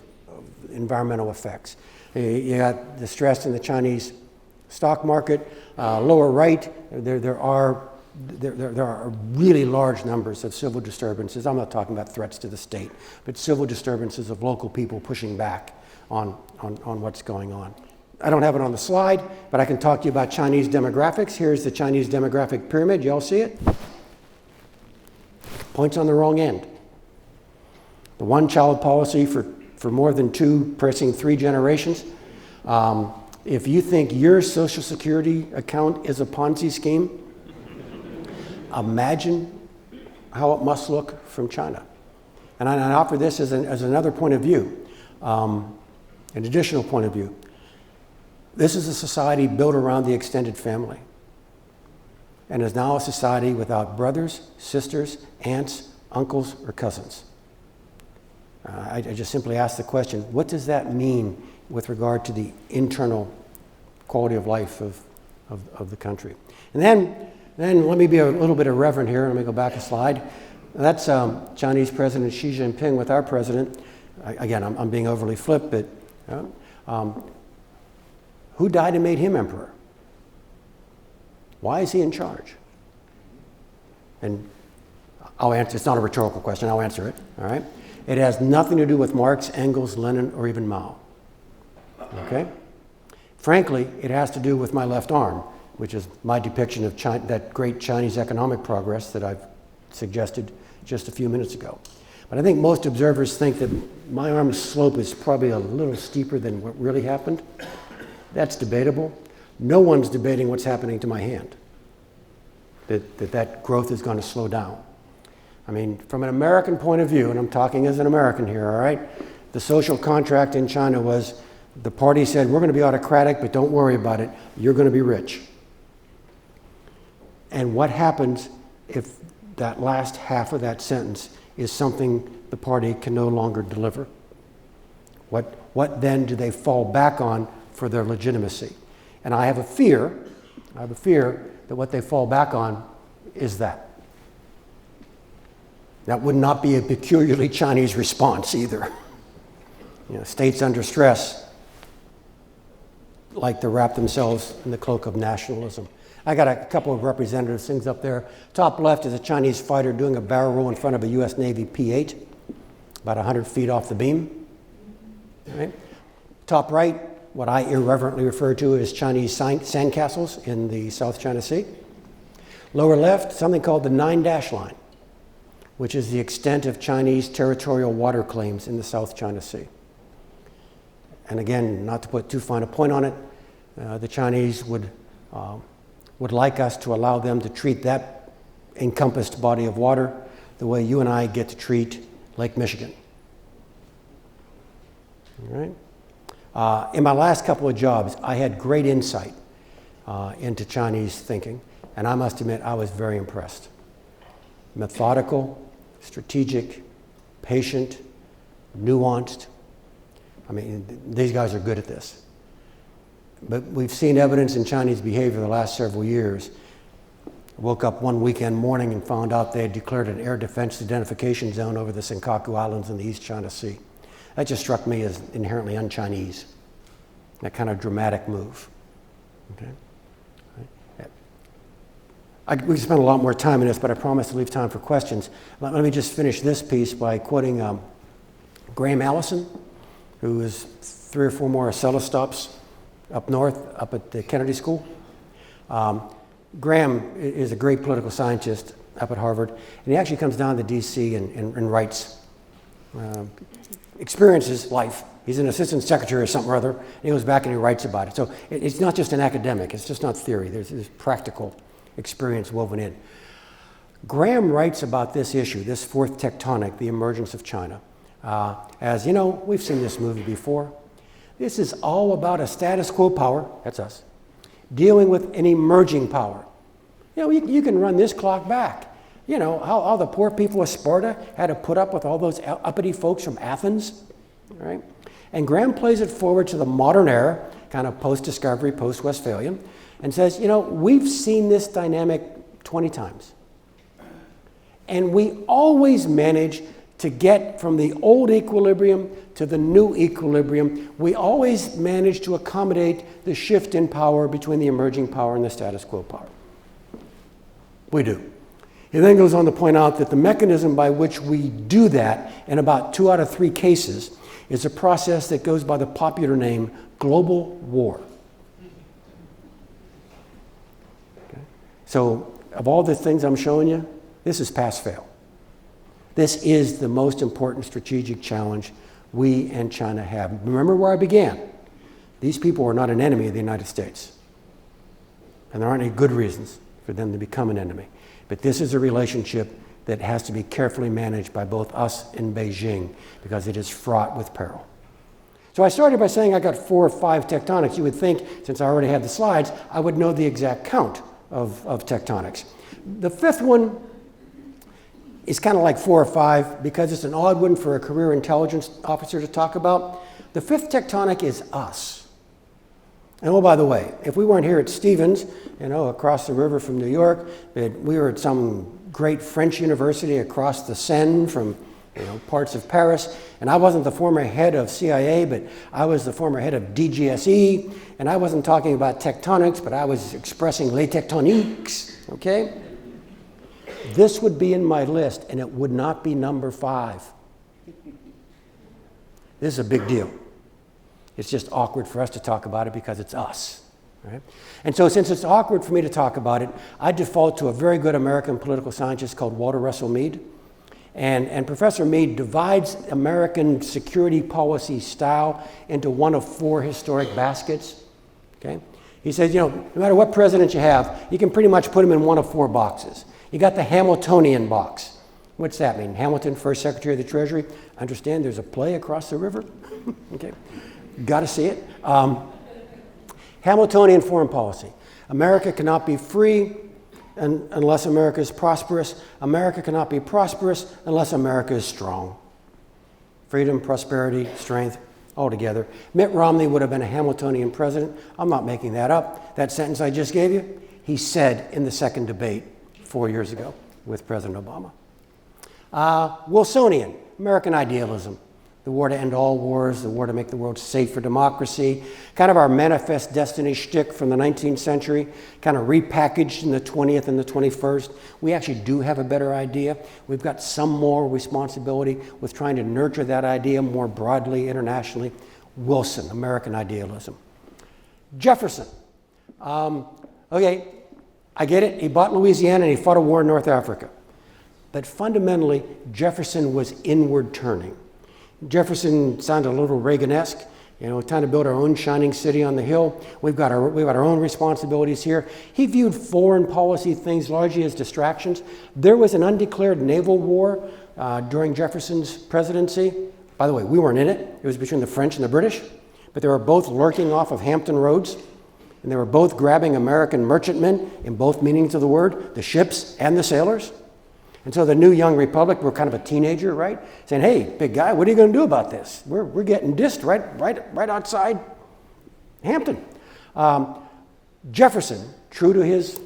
environmental effects. You got the stress in the Chinese stock market. Lower right, there are really large numbers of civil disturbances. I'm not talking about threats to the state, but civil disturbances of local people pushing back on what's going on. I don't have it on the slide, but I can talk to you about Chinese demographics. Here's the Chinese demographic pyramid. You all see it? Points on the wrong end. The one-child policy for more than 2, pressing 3 generations. If you think your Social Security account is a Ponzi scheme, imagine how it must look from China. And I offer this as another point of view, an additional point of view. This is a society built around the extended family, and is now a society without brothers, sisters, aunts, uncles, or cousins. I just simply ask the question, what does that mean with regard to the internal quality of life of the country? And then let me be a little bit irreverent here. Let me go back a slide. That's Chinese President Xi Jinping with our president. Again, I'm being overly flip, but who died and made him emperor? Why is he in charge? And I'll answer. It's not a rhetorical question. I'll answer it. All right. It has nothing to do with Marx, Engels, Lenin, or even Mao. Okay. Frankly, it has to do with my left arm, which is my depiction of that great Chinese economic progress that I've suggested just a few minutes ago. But I think most observers think that my arm's slope is probably a little steeper than what really happened. That's debatable. No one's debating what's happening to my hand, that growth is going to slow down. I mean, from an American point of view, and I'm talking as an American here, all right, the social contract in China was the party said, we're going to be autocratic, but don't worry about it. You're going to be rich. And what happens if that last half of that sentence is something the party can no longer deliver? What then do they fall back on for their legitimacy? And I have a fear that what they fall back on is that. That would not be a peculiarly Chinese response either. You know, states under stress like to wrap themselves in the cloak of nationalism. I got a couple of representative things up there. Top left is a Chinese fighter doing a barrel roll in front of a U.S. Navy P-8, about 100 feet off the beam. Right? Top right, what I irreverently refer to as Chinese sandcastles in the South China Sea. Lower left, something called the 9-dash line, which is the extent of Chinese territorial water claims in the South China Sea. And again, not to put too fine a point on it, the Chinese would like us to allow them to treat that encompassed body of water the way you and I get to treat Lake Michigan. All right? In my last couple of jobs, I had great insight into Chinese thinking, and I must admit I was very impressed. Methodical, strategic, patient, nuanced. I mean, these guys are good at this. But we've seen evidence in Chinese behavior the last several years. I woke up one weekend morning and found out they had declared an air defense identification zone over the Senkaku Islands in the East China Sea. That just struck me as inherently un-Chinese, that kind of dramatic move. Okay? We spent a lot more time on this, but I promised to leave time for questions. Let me just finish this piece by quoting Graham Allison, who is 3 or 4 more Acela stops up north, up at the Kennedy School. Graham is a great political scientist, up at Harvard, and he actually comes down to D.C. and writes, experiences life. He's an assistant secretary or something or other, and he goes back and he writes about it. So it's not just an academic, it's just not theory, there's practical experience woven in. Graham writes about this issue, this fourth tectonic, the emergence of China, as, you know, we've seen this movie before. This is all about a status quo power, that's us, dealing with an emerging power. You know, you can run this clock back. You know, how the poor people of Sparta had to put up with all those uppity folks from Athens, right? And Graham plays it forward to the modern era, kind of post-discovery, post-Westphalian, and says, you know, we've seen this dynamic 20 times. And we always manage to get from the old equilibrium to the new equilibrium. We always manage to accommodate the shift in power between the emerging power and the status quo power. We do. He then goes on to point out that the mechanism by which we do that in about 2 out of 3 cases is a process that goes by the popular name global war. Okay. So of all the things I'm showing you, this is pass-fail. This is the most important strategic challenge we and China have. Remember where I began. These people are not an enemy of the United States. And there aren't any good reasons for them to become an enemy. But this is a relationship that has to be carefully managed by both us and Beijing because it is fraught with peril. So I started by saying I got 4 or 5 tectonics. You would think, since I already had the slides, I would know the exact count of tectonics. The 5th one is kind of like 4 or 5 because it's an odd one for a career intelligence officer to talk about. The 5th tectonic is us. And oh, by the way, if we weren't here at Stevens, you know, across the river from New York, we were at some great French university across the Seine from, you know, parts of Paris, and I wasn't the former head of CIA, but I was the former head of DGSE, and I wasn't talking about tectonics, but I was expressing les tectoniques, okay? This would be in my list, and it would not be number 5. This is a big deal. It's just awkward for us to talk about it because it's us. Right? And so since it's awkward for me to talk about it, I default to a very good American political scientist called Walter Russell Mead. And Professor Mead divides American security policy style into one of 4 historic baskets. Okay? He says, you know, no matter what president you have, you can pretty much put them in one of 4 boxes. You got the Hamiltonian box. What's that mean? Hamilton, first Secretary of the Treasury. Understand there's a play across the river? Okay. Got to see it. Hamiltonian foreign policy. America cannot be free unless America is prosperous. America cannot be prosperous unless America is strong. Freedom, prosperity, strength, all together. Mitt Romney would have been a Hamiltonian president. I'm not making that up. That sentence I just gave you, he said in the second debate 4 years ago with President Obama. Wilsonian, American idealism. The war to end all wars, the war to make the world safe for democracy, kind of our manifest destiny shtick from the 19th century, kind of repackaged in the 20th and the 21st. We actually do have a better idea. We've got some more responsibility with trying to nurture that idea more broadly, internationally. Wilson, American idealism. Jefferson. Okay, I get it. He bought Louisiana and he fought a war in North Africa. But fundamentally, Jefferson was inward turning. Jefferson sounded a little Reagan-esque, you know, trying to build our own shining city on the hill. We've got our own responsibilities here. He viewed foreign policy things largely as distractions. There was an undeclared naval war during Jefferson's presidency. By the way, we weren't in it. It was between the French and the British. But they were both lurking off of Hampton Roads. And they were both grabbing American merchantmen in both meanings of the word, the ships and the sailors. And so the new young republic, we're kind of a teenager, right? Saying, hey, big guy, what are you going to do about this? We're getting dissed right outside Hampton. Jefferson, true to his,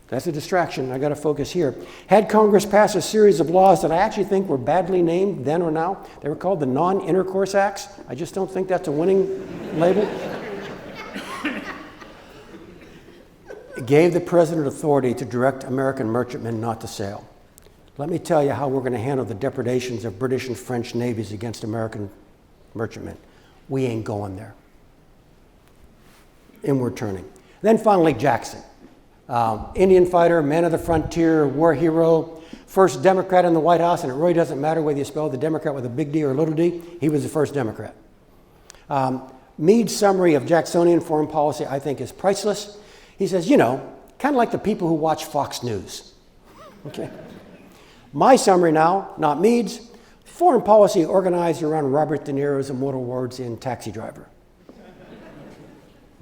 that's a distraction, I got to focus here, had Congress pass a series of laws that I actually think were badly named then or now. They were called the Non-Intercourse Acts. I just don't think that's a winning label. It gave the president authority to direct American merchantmen not to sail. Let me tell you how we're going to handle the depredations of British and French navies against American merchantmen. We ain't going there. Inward turning. Then finally, Jackson. Indian fighter, man of the frontier, war hero, first Democrat in the White House, and it really doesn't matter whether you spell the Democrat with a big D or a little d, he was the first Democrat. Meade's summary of Jacksonian foreign policy, I think, is priceless. He says, you know, kind of like the people who watch Fox News. Okay. My summary now, not Meade's, foreign policy organized around Robert De Niro's immortal words in Taxi Driver.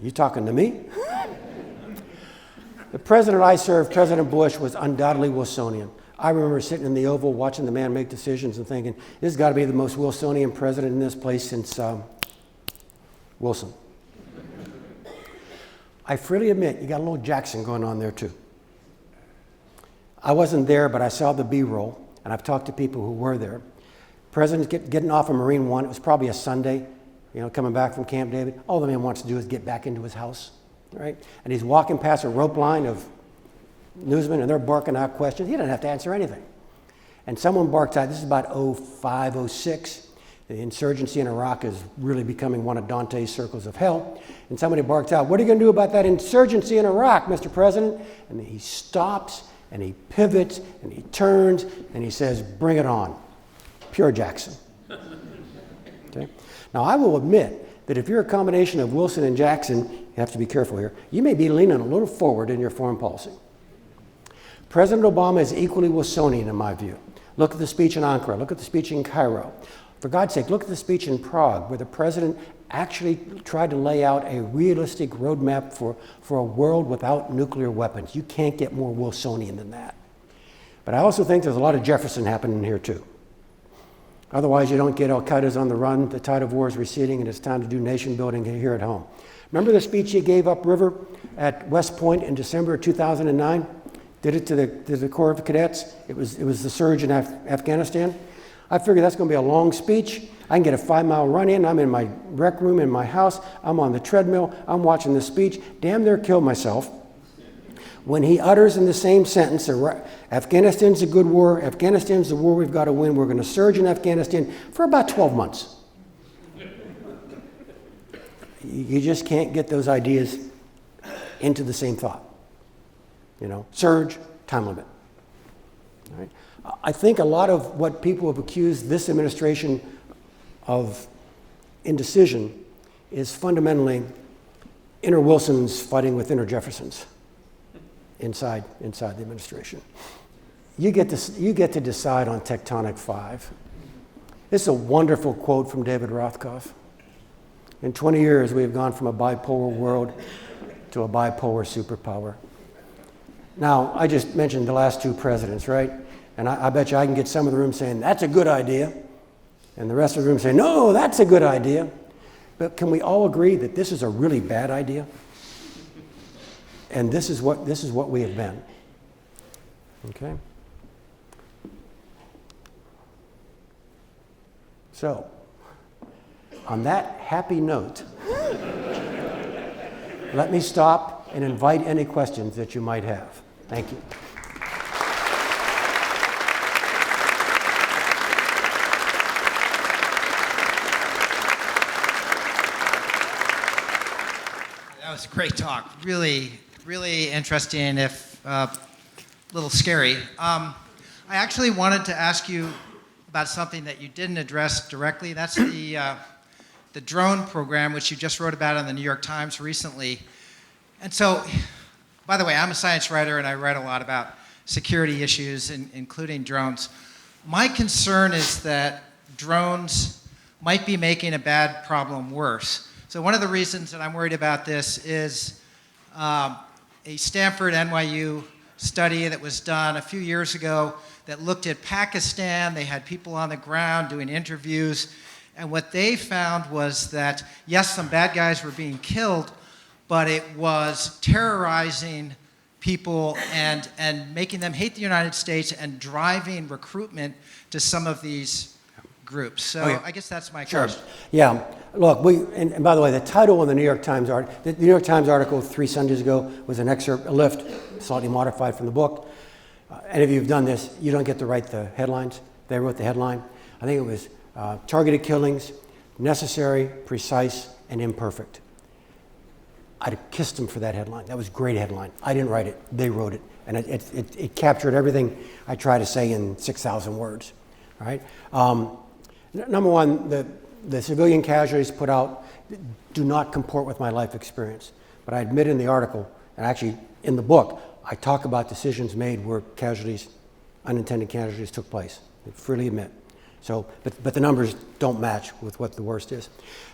You talking to me? The president I served, President Bush, was undoubtedly Wilsonian. I remember sitting in the Oval watching the man make decisions and thinking, this has got to be the most Wilsonian president in this place since Wilson. I freely admit, you got a little Jackson going on there too. I wasn't there, but I saw the B-roll, and I've talked to people who were there. President's getting off of Marine One. It was probably a Sunday, you know, coming back from Camp David. All the man wants to do is get back into his house, right? And he's walking past a rope line of newsmen, and they're barking out questions. He doesn't have to answer anything. And someone barks out, this is about 05, 06. The insurgency in Iraq is really becoming one of Dante's circles of hell. And somebody barks out, what are you going to do about that insurgency in Iraq, Mr. President? And he stops, and he pivots, and he turns, and he says, bring it on. Pure Jackson. Okay? Now, I will admit that if you're a combination of Wilson and Jackson, you have to be careful here, you may be leaning a little forward in your foreign policy. President Obama is equally Wilsonian in my view. Look at the speech in Ankara. Look at the speech in Cairo. For God's sake, look at the speech in Prague, where the president actually tried to lay out a realistic roadmap for a world without nuclear weapons. You can't get more Wilsonian than that. But I also think there's a lot of Jefferson happening here too. Otherwise, you don't get Al-Qaeda's on the run, the tide of war is receding, and it's time to do nation building here at home. Remember the speech he gave upriver at West Point in December of 2009? Did it to the Corps of Cadets. It was the surge in Afghanistan. I figured that's going to be a long speech. I can get a 5-mile run in. I'm in my rec room in my house. I'm on the treadmill. I'm watching the speech. Damn near killed myself when he utters in the same sentence, Afghanistan's a good war. Afghanistan's the war we've got to win. We're going to surge in Afghanistan for about 12 months. You just can't get those ideas into the same thought. You know, surge, time limit. All right? I think a lot of what people have accused this administration of indecision is fundamentally inner Wilsons fighting with inner Jeffersons inside the administration. You get to decide on Tectonic Five. This is a wonderful quote from David Rothkopf. In 20 years, we have gone from a bipolar world to a bipolar superpower. Now, I just mentioned the last two presidents, right? And I bet you I can get some of the room saying, that's a good idea. And the rest of the room saying, no, that's a good idea. But can we all agree that this is a really bad idea? And this is what we have been. Okay? So, on that happy note, let me stop and invite any questions that you might have. Thank you. That was a great talk. Really, really interesting, if a little scary. I actually wanted to ask you about something that you didn't address directly. That's the drone program, which you just wrote about in the New York Times recently. And so, by the way, I'm a science writer, and I write a lot about security issues, including drones. My concern is that drones might be making a bad problem worse. So one of the reasons that I'm worried about this is a Stanford NYU study that was done a few years ago that looked at Pakistan. They had people on the ground doing interviews. And what they found was that, yes, some bad guys were being killed, but it was terrorizing people and making them hate the United States and driving recruitment to some of these groups. So I guess that's my question. Yeah. Look, and by the way, the title of the New York Times article 3 Sundays ago was an excerpt, a lift, slightly modified from the book. Any of you who've done this, you don't get to write the headlines. They wrote the headline. I think it was targeted killings, necessary, precise, and imperfect. I'd have kissed them for that headline. That was a great headline. I didn't write it, they wrote it. And it captured everything I try to say in 6,000 words, all right? Number one, the civilian casualties put out do not comport with my life experience. But I admit in the article, and actually in the book, I talk about decisions made where casualties, unintended casualties took place. I freely admit. So, but the numbers don't match with what the worst is.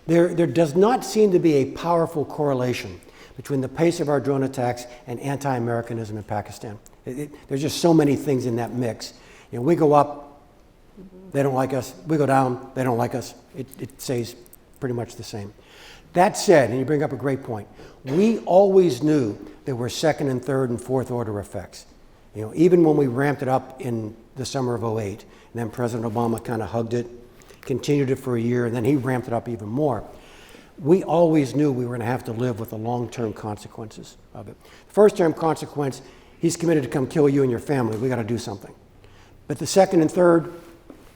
There does not seem to be a powerful correlation between the pace of our drone attacks and anti-Americanism in Pakistan. There's just so many things in that mix. You know, we go up, they don't like us. We go down, they don't like us. It stays pretty much the same. That said, and you bring up a great point, we always knew there were second and third and fourth order effects. You know, even when we ramped it up in the summer of '08, and then President Obama kind of hugged it, continued it for a year, and then he ramped it up even more. We always knew we were going to have to live with the long-term consequences of it. First-term consequence, he's committed to come kill you and your family. We got to do something. But the second and third,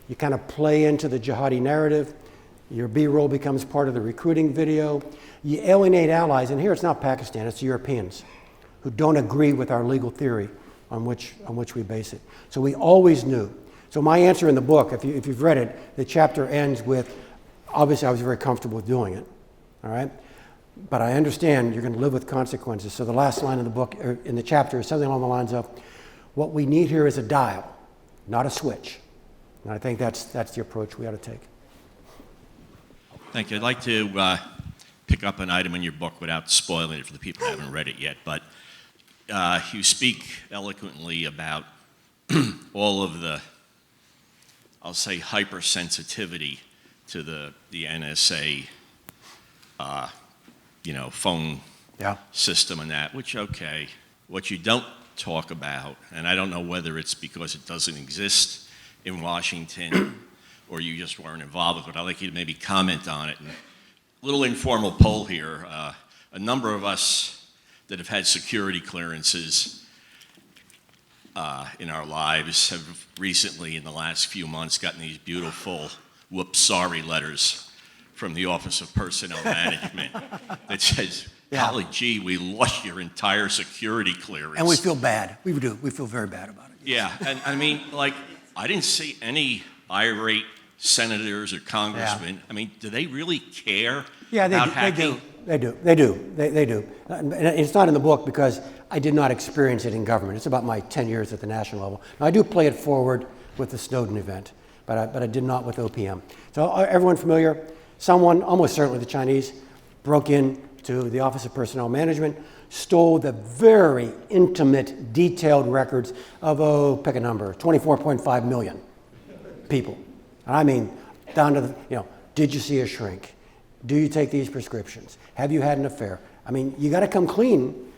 you kind of play into the jihadi narrative. Your B-roll becomes part of the recruiting video. You alienate allies, and here it's not Pakistan, it's the Europeans who don't agree with our legal theory on which we base it. So we always knew. So my answer in the book, if you've read it, the chapter ends with, obviously I was very comfortable with doing it, all right? But I understand you're going to live with consequences. So the last line of the book, or in the chapter, is something along the lines of, what we need here is a dial, not a switch. And I think that's the approach we ought to take. Thank you. I'd like to pick up an item in your book without spoiling it for the people who haven't read it yet, but you speak eloquently about all of the, I'll say, hypersensitivity to the NSA, phone system and that, which, okay. What you don't talk about, and I don't know whether it's because it doesn't exist in Washington or you just weren't involved with it, I'd like you to maybe comment on it. And a little informal poll here. A number of us that have had security clearances in our lives have recently, in the last few months, gotten these beautiful whoops, sorry letters from the Office of Personnel Management that says, golly gee, we lost your entire security clearance. And we feel bad. We do. We feel very bad about it. Yeah, and I mean, like, I didn't see any irate senators or congressmen. I mean, do they really care about hacking? They do. And it's not in the book because I did not experience it in government. It's about my 10 years at the national level. Now, I do play it forward with the Snowden event, but I did not with OPM. So everyone familiar? Someone, almost certainly the Chinese, broke into the Office of Personnel Management, stole the very intimate, detailed records of, pick a number, 24.5 million people. And I mean, down to the, did you see a shrink? Do you take these prescriptions? Have you had an affair? I mean, you got to come clean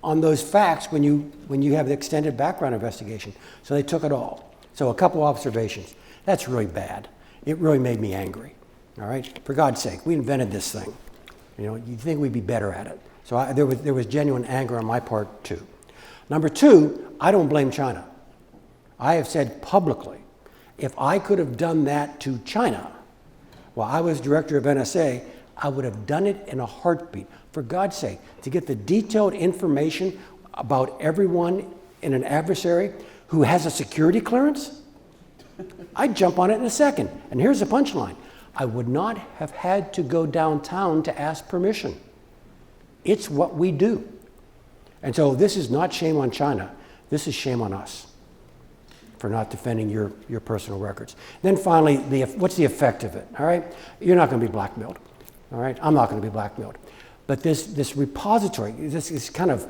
on those facts when you have the extended background investigation. So they took it all. So a couple observations. That's really bad. It really made me angry. All right? For God's sake, we invented this thing. You'd think we'd be better at it. So there was genuine anger on my part too. Number two, I don't blame China. I have said publicly, if I could have done that to China while I was director of NSA, I would have done it in a heartbeat. For God's sake, to get the detailed information about everyone in an adversary who has a security clearance, I'd jump on it in a second. And here's the punchline. I would not have had to go downtown to ask permission. It's what we do. And so this is not shame on China. This is shame on us for not defending your personal records. Then finally, what's the effect of it, all right? You're not going to be blackmailed, all right? I'm not going to be blackmailed. But this repository, this kind of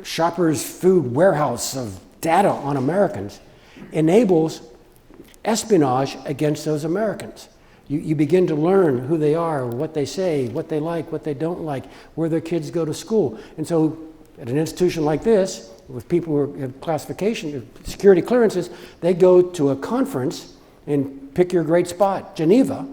shopper's food warehouse of data on Americans enables espionage against those Americans. You begin to learn who they are, what they say, what they like, what they don't like, where their kids go to school. And so at an institution like this, with people who have classification, security clearances, they go to a conference and pick your great spot, Geneva,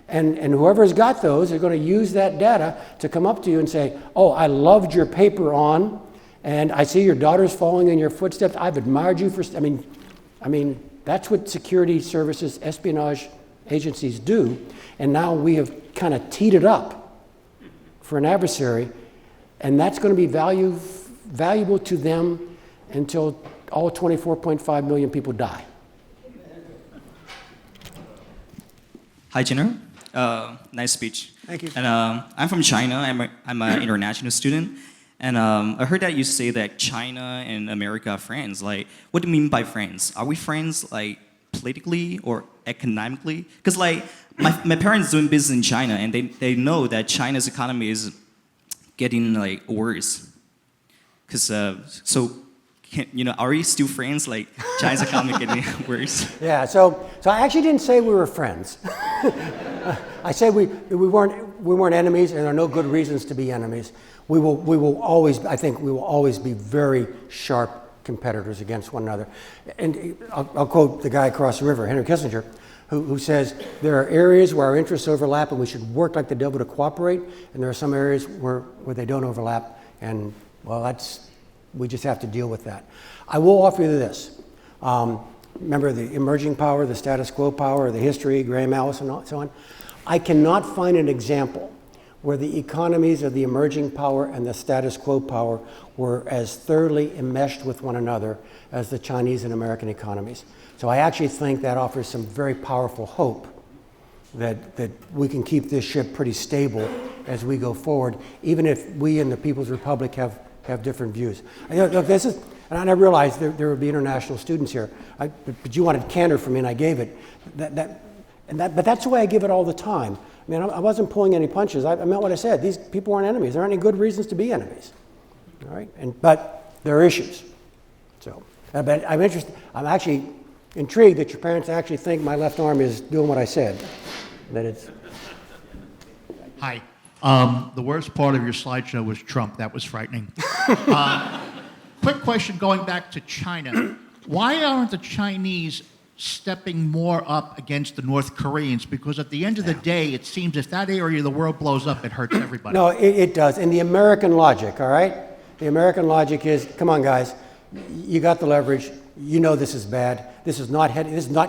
and whoever's got those are going to use that data to come up to you and say, oh, I loved your paper on, and I see your daughter's following in your footsteps. I've admired you for, I mean, that's what security services, espionage agencies do, and now we have kind of teed it up for an adversary, And that's going to be valuable to them until all 24.5 million people die. Hi, General. Nice speech. Thank you. And I'm from China. I'm an international student. And I heard that you say that China and America are friends. Like, what do you mean by friends? Are we friends, like, politically or economically? Because, like, my parents doing business in China, and they know that China's economy is getting, like, worse. Because, are we still friends? Like, China's economy getting worse? Yeah, so I actually didn't say we were friends. I said we weren't enemies, and there are no good reasons to be enemies. We will always be very sharp competitors against one another. And I'll quote the guy across the river, Henry Kissinger, who says there are areas where our interests overlap and we should work like the devil to cooperate, and there are some areas where they don't overlap, and well, we just have to deal with that. I will offer you this. Remember the emerging power, the status quo power, the history, Graham Allison, and so on. I cannot find an example where the economies of the emerging power and the status quo power were as thoroughly enmeshed with one another as the Chinese and American economies. So I actually think that offers some very powerful hope that we can keep this ship pretty stable as we go forward, even if we in the People's Republic have different views. Look, this is, and I realize there would be international students here, but you wanted candor from me, and I gave it. But that's the way I give it all the time. I mean, I wasn't pulling any punches. I meant what I said. These people aren't enemies. There aren't any good reasons to be enemies. All right, but there are issues. So, but I'm interested. I'm actually intrigued that your parents actually think my left arm is doing what I said. That it's. Hi. The worst part of your slideshow was Trump. That was frightening. Quick question going back to China. Why aren't the Chinese stepping more up against the North Koreans? Because at the end of the day, it seems if that area of the world blows up, it hurts everybody. No, it does. And the American logic, all right? The American logic is, come on, guys, you got the leverage. You know this is bad. This is not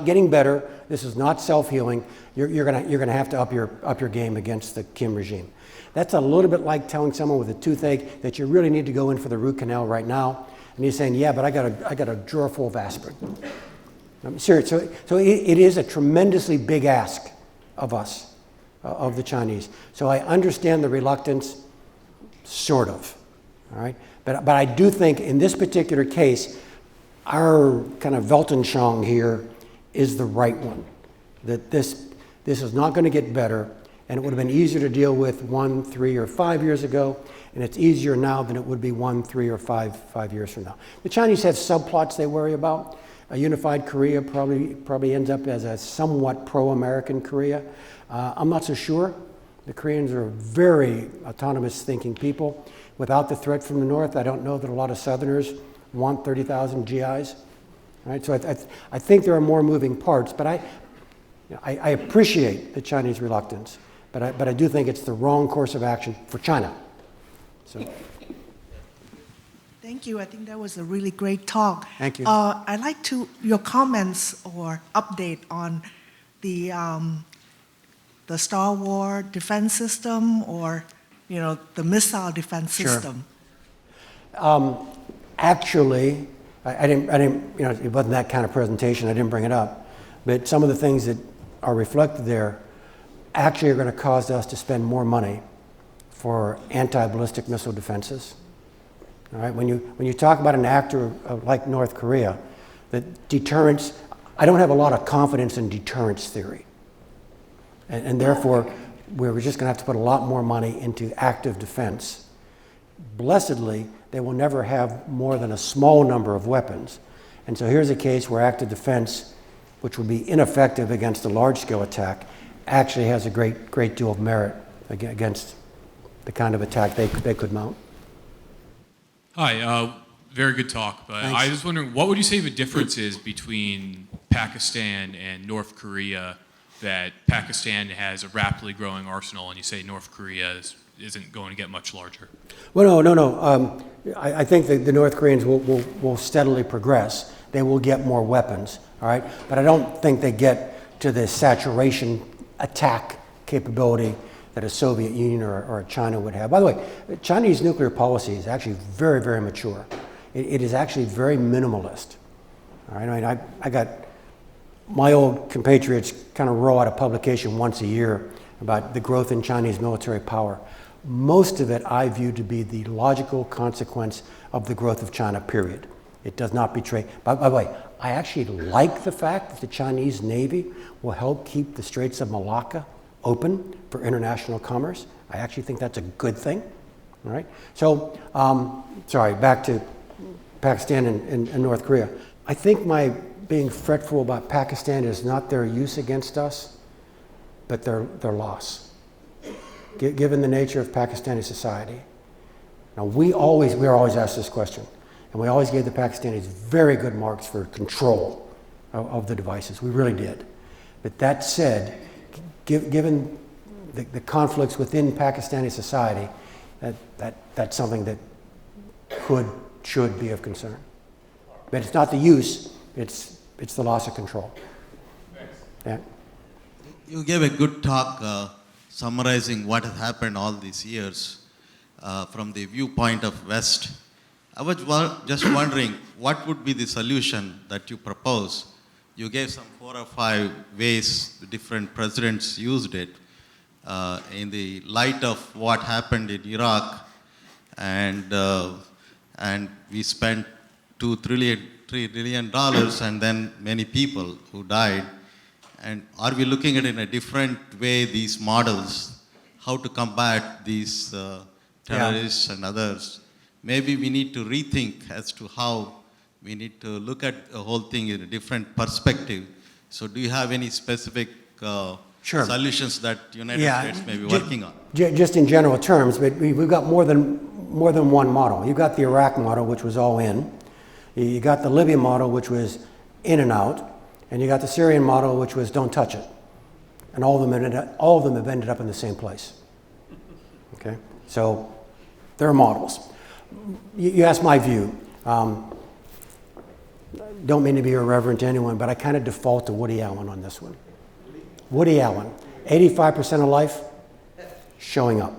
getting better. This is not self-healing. You're gonna have to up your game against the Kim regime. That's a little bit like telling someone with a toothache that you really need to go in for the root canal right now, and he's saying, yeah, but I got a drawer full of aspirin. I'm serious. So it is a tremendously big ask of us, of the Chinese. So I understand the reluctance, sort of, all right? But I do think in this particular case, our kind of Weltanschauung here is the right one. That this is not going to get better, and it would have been easier to deal with 1, 3, or 5 years ago, and it's easier now than it would be 1, 3, or 5 years from now. The Chinese have subplots they worry about. A unified Korea probably ends up as a somewhat pro-American Korea. I'm not so sure. The Koreans are very autonomous thinking people. Without the threat from the north, I don't know that a lot of Southerners want 30,000 GIs. Right? So I think there are more moving parts, but I appreciate the Chinese reluctance, but I do think it's the wrong course of action for China. So. Thank you. I think that was a really great talk. Thank you. I'd like your comments or update on the Star Wars defense system, or the missile defense system. Actually, I didn't. It wasn't that kind of presentation. I didn't bring it up, but some of the things that are reflected there actually are going to cause us to spend more money for anti-ballistic missile defenses. All right, when you talk about an actor like North Korea, that deterrence, I don't have a lot of confidence in deterrence theory. And therefore, we're just going to have to put a lot more money into active defense. Blessedly, they will never have more than a small number of weapons. And so here's a case where active defense, which will be ineffective against a large-scale attack, actually has a great deal of merit against the kind of attack they could mount. Hi, very good talk. But Thanks. I was wondering, what would you say the difference is between Pakistan and North Korea? That Pakistan has a rapidly growing arsenal, and you say North Korea isn't going to get much larger. Well, no. I think that the North Koreans will steadily progress. They will get more weapons, all right? But I don't think they get to the saturation attack capability that a Soviet Union or a China would have. By the way, Chinese nuclear policy is actually very, very mature. It is actually very minimalist. All right, I mean, I got my old compatriots kind of roll out a publication once a year about the growth in Chinese military power. Most of it I view to be the logical consequence of the growth of China, period. It does not betray. By the way, I actually like the fact that the Chinese Navy will help keep the Straits of Malacca open for international commerce. I actually think that's a good thing. All right. So, sorry, back to Pakistan and North Korea. I think my being fretful about Pakistan is not their use against us, but their loss. Given the nature of Pakistani society. Now, we are always asked this question, and we always gave the Pakistanis very good marks for control of the devices. We really did. But that said, given the conflicts within Pakistani society, that's something that should be of concern. But it's not the use, it's the loss of control. Yeah. You gave a good talk summarizing what has happened all these years from the viewpoint of West. I was just wondering, what would be the solution that you propose? You gave some 4 or 5 ways the different presidents used it in the light of what happened in Iraq, and we spent $3 trillion and then many people who died. And are we looking at it in a different way, these models, how to combat these terrorists and others? Maybe we need to rethink as to how we need to look at the whole thing in a different perspective. So do you have any specific solutions that United States may be working on? Just in general terms, but we've got more than one model. You've got the Iraq model, which was all in. You got the Libya model, which was in and out. And you got the Syrian model, which was don't touch it. And all of them have ended up in the same place. Okay? So they're models. You asked my view. Don't mean to be irreverent to anyone, but I kind of default to Woody Allen on this one. Woody Allen, 85% of life, showing up.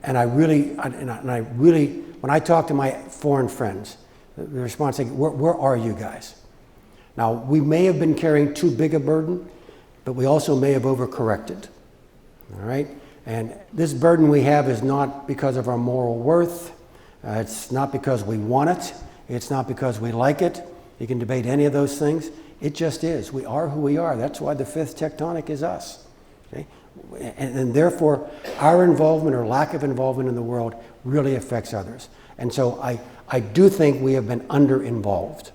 And I really, when I talk to my foreign friends, the response is, where are you guys? Now, we may have been carrying too big a burden, but we also may have overcorrected. All right? And this burden we have is not because of our moral worth. It's not because we want it. It's not because we like it. You can debate any of those things. It just is. We are who we are. That's why the fifth tectonic is us. Okay? And therefore, our involvement or lack of involvement in the world really affects others. And so I do think we have been under-involved.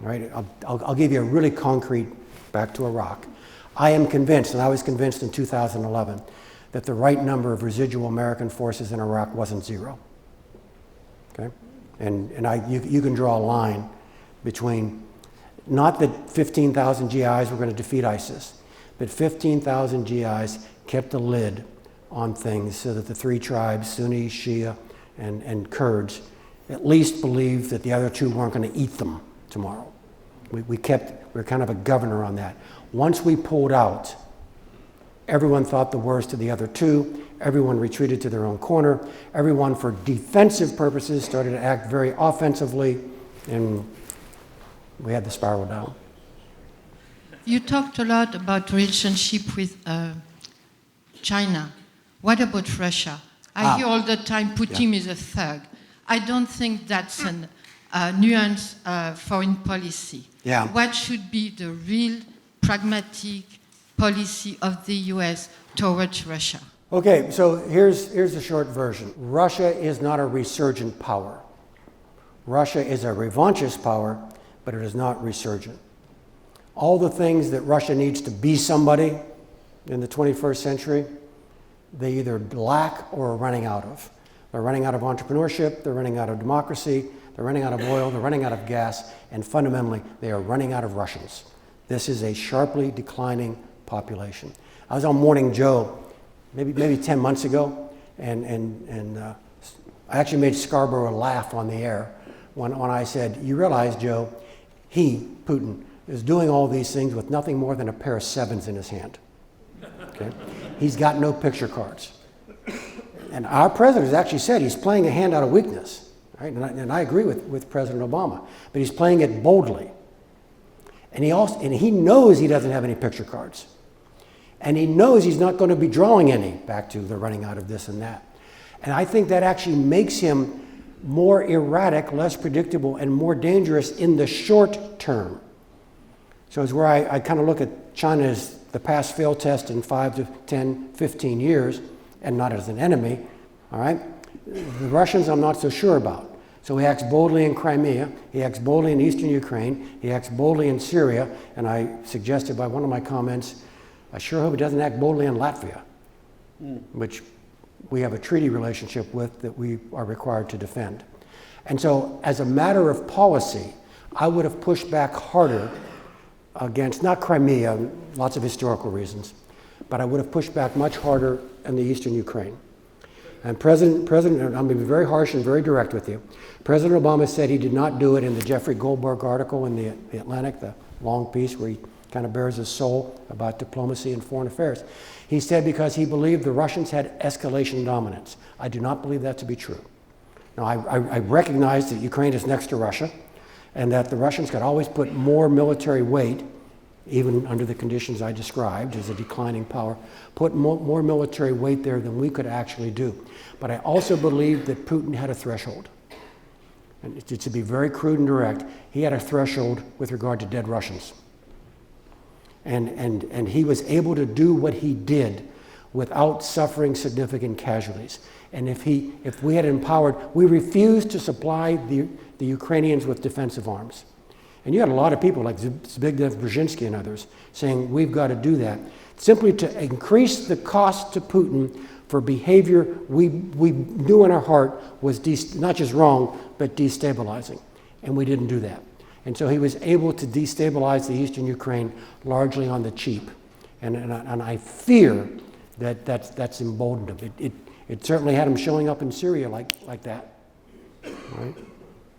All right? I'll give you a really concrete, back to Iraq. I am convinced, and I was convinced in 2011, that the right number of residual American forces in Iraq wasn't 0. Okay? And you can draw a line between, not that 15,000 GIs were going to defeat ISIS, but 15,000 GIs kept a lid on things so that the 3 tribes, Sunni, Shia, and Kurds, at least believed that the other 2 weren't going to eat them tomorrow. We were kind of a governor on that. Once we pulled out, everyone thought the worst of the other 2. Everyone retreated to their own corner. Everyone, for defensive purposes, started to act very offensively, and we had the spiral down. You talked a lot about relationship with China. What about Russia? I hear all the time Putin is a thug. I don't think that's a nuanced foreign policy. Yeah. What should be the real pragmatic policy of the US towards Russia? Okay, so here's the short version. Russia is not a resurgent power. Russia is a revanchist power, but it is not resurgent. All the things that Russia needs to be somebody in the 21st century, they either lack or are running out of. They're running out of entrepreneurship, they're running out of democracy, they're running out of oil, they're running out of gas, and fundamentally, they are running out of Russians. This is a sharply declining population. I was on Morning Joe maybe 10 months ago, and I actually made Scarborough laugh on the air when I said, you realize, Joe, Putin, is doing all these things with nothing more than a pair of 7s in his hand. Okay? he's got no picture cards. And our president has actually said he's playing a hand out of weakness, right? And I agree with President Obama, but he's playing it boldly. And he knows he doesn't have any picture cards. And he knows he's not going to be drawing any, back to the running out of this and that. And I think that actually makes him more erratic, less predictable, and more dangerous in the short term. So it's where I kind of look at China as the pass-fail test in 5 to 10, 15 years, and not as an enemy, all right? The Russians I'm not so sure about. So he acts boldly in Crimea, he acts boldly in eastern Ukraine, he acts boldly in Syria, and I suggested by one of my comments, I sure hope he doesn't act boldly in Latvia, which we have a treaty relationship with that we are required to defend. And so as a matter of policy, I would have pushed back harder against, not Crimea, lots of historical reasons, but I would have pushed back much harder in the eastern Ukraine. And President, I'm going to be very harsh and very direct with you. President Obama said he did not do it in the Jeffrey Goldberg article in the Atlantic, the long piece where he kind of bears his soul about diplomacy and foreign affairs. He said because he believed the Russians had escalation dominance. I do not believe that to be true. Now, I recognize that Ukraine is next to Russia, and that the Russians could always put more military weight, even under the conditions I described as a declining power, put more military weight there than we could actually do. But I also believe that Putin had a threshold. And to be very crude and direct, he had a threshold with regard to dead Russians. And he was able to do what he did without suffering significant casualties. And if we had empowered, we refused to supply the Ukrainians with defensive arms. And you had a lot of people like Zbigniew Brzezinski and others saying, we've got to do that, simply to increase the cost to Putin for behavior we knew in our heart was not just wrong, but destabilizing. And we didn't do that. And so he was able to destabilize the eastern Ukraine largely on the cheap. And I fear that that's emboldened him. It certainly had him showing up in Syria like that. Right?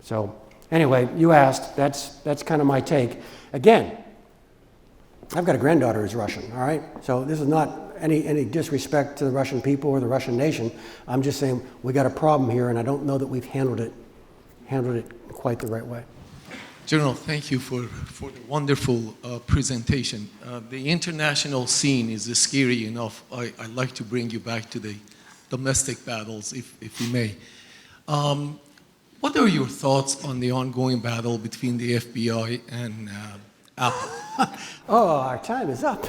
So anyway, you asked, that's kind of my take. Again, I've got a granddaughter who's Russian, all right? So this is not any disrespect to the Russian people or the Russian nation. I'm just saying we got a problem here, and I don't know that we've handled it quite the right way. General, thank you for the wonderful presentation. The international scene is scary enough. I'd like to bring you back to the domestic battles, if you may. What are your thoughts on the ongoing battle between the FBI and Apple? Oh, our time is up.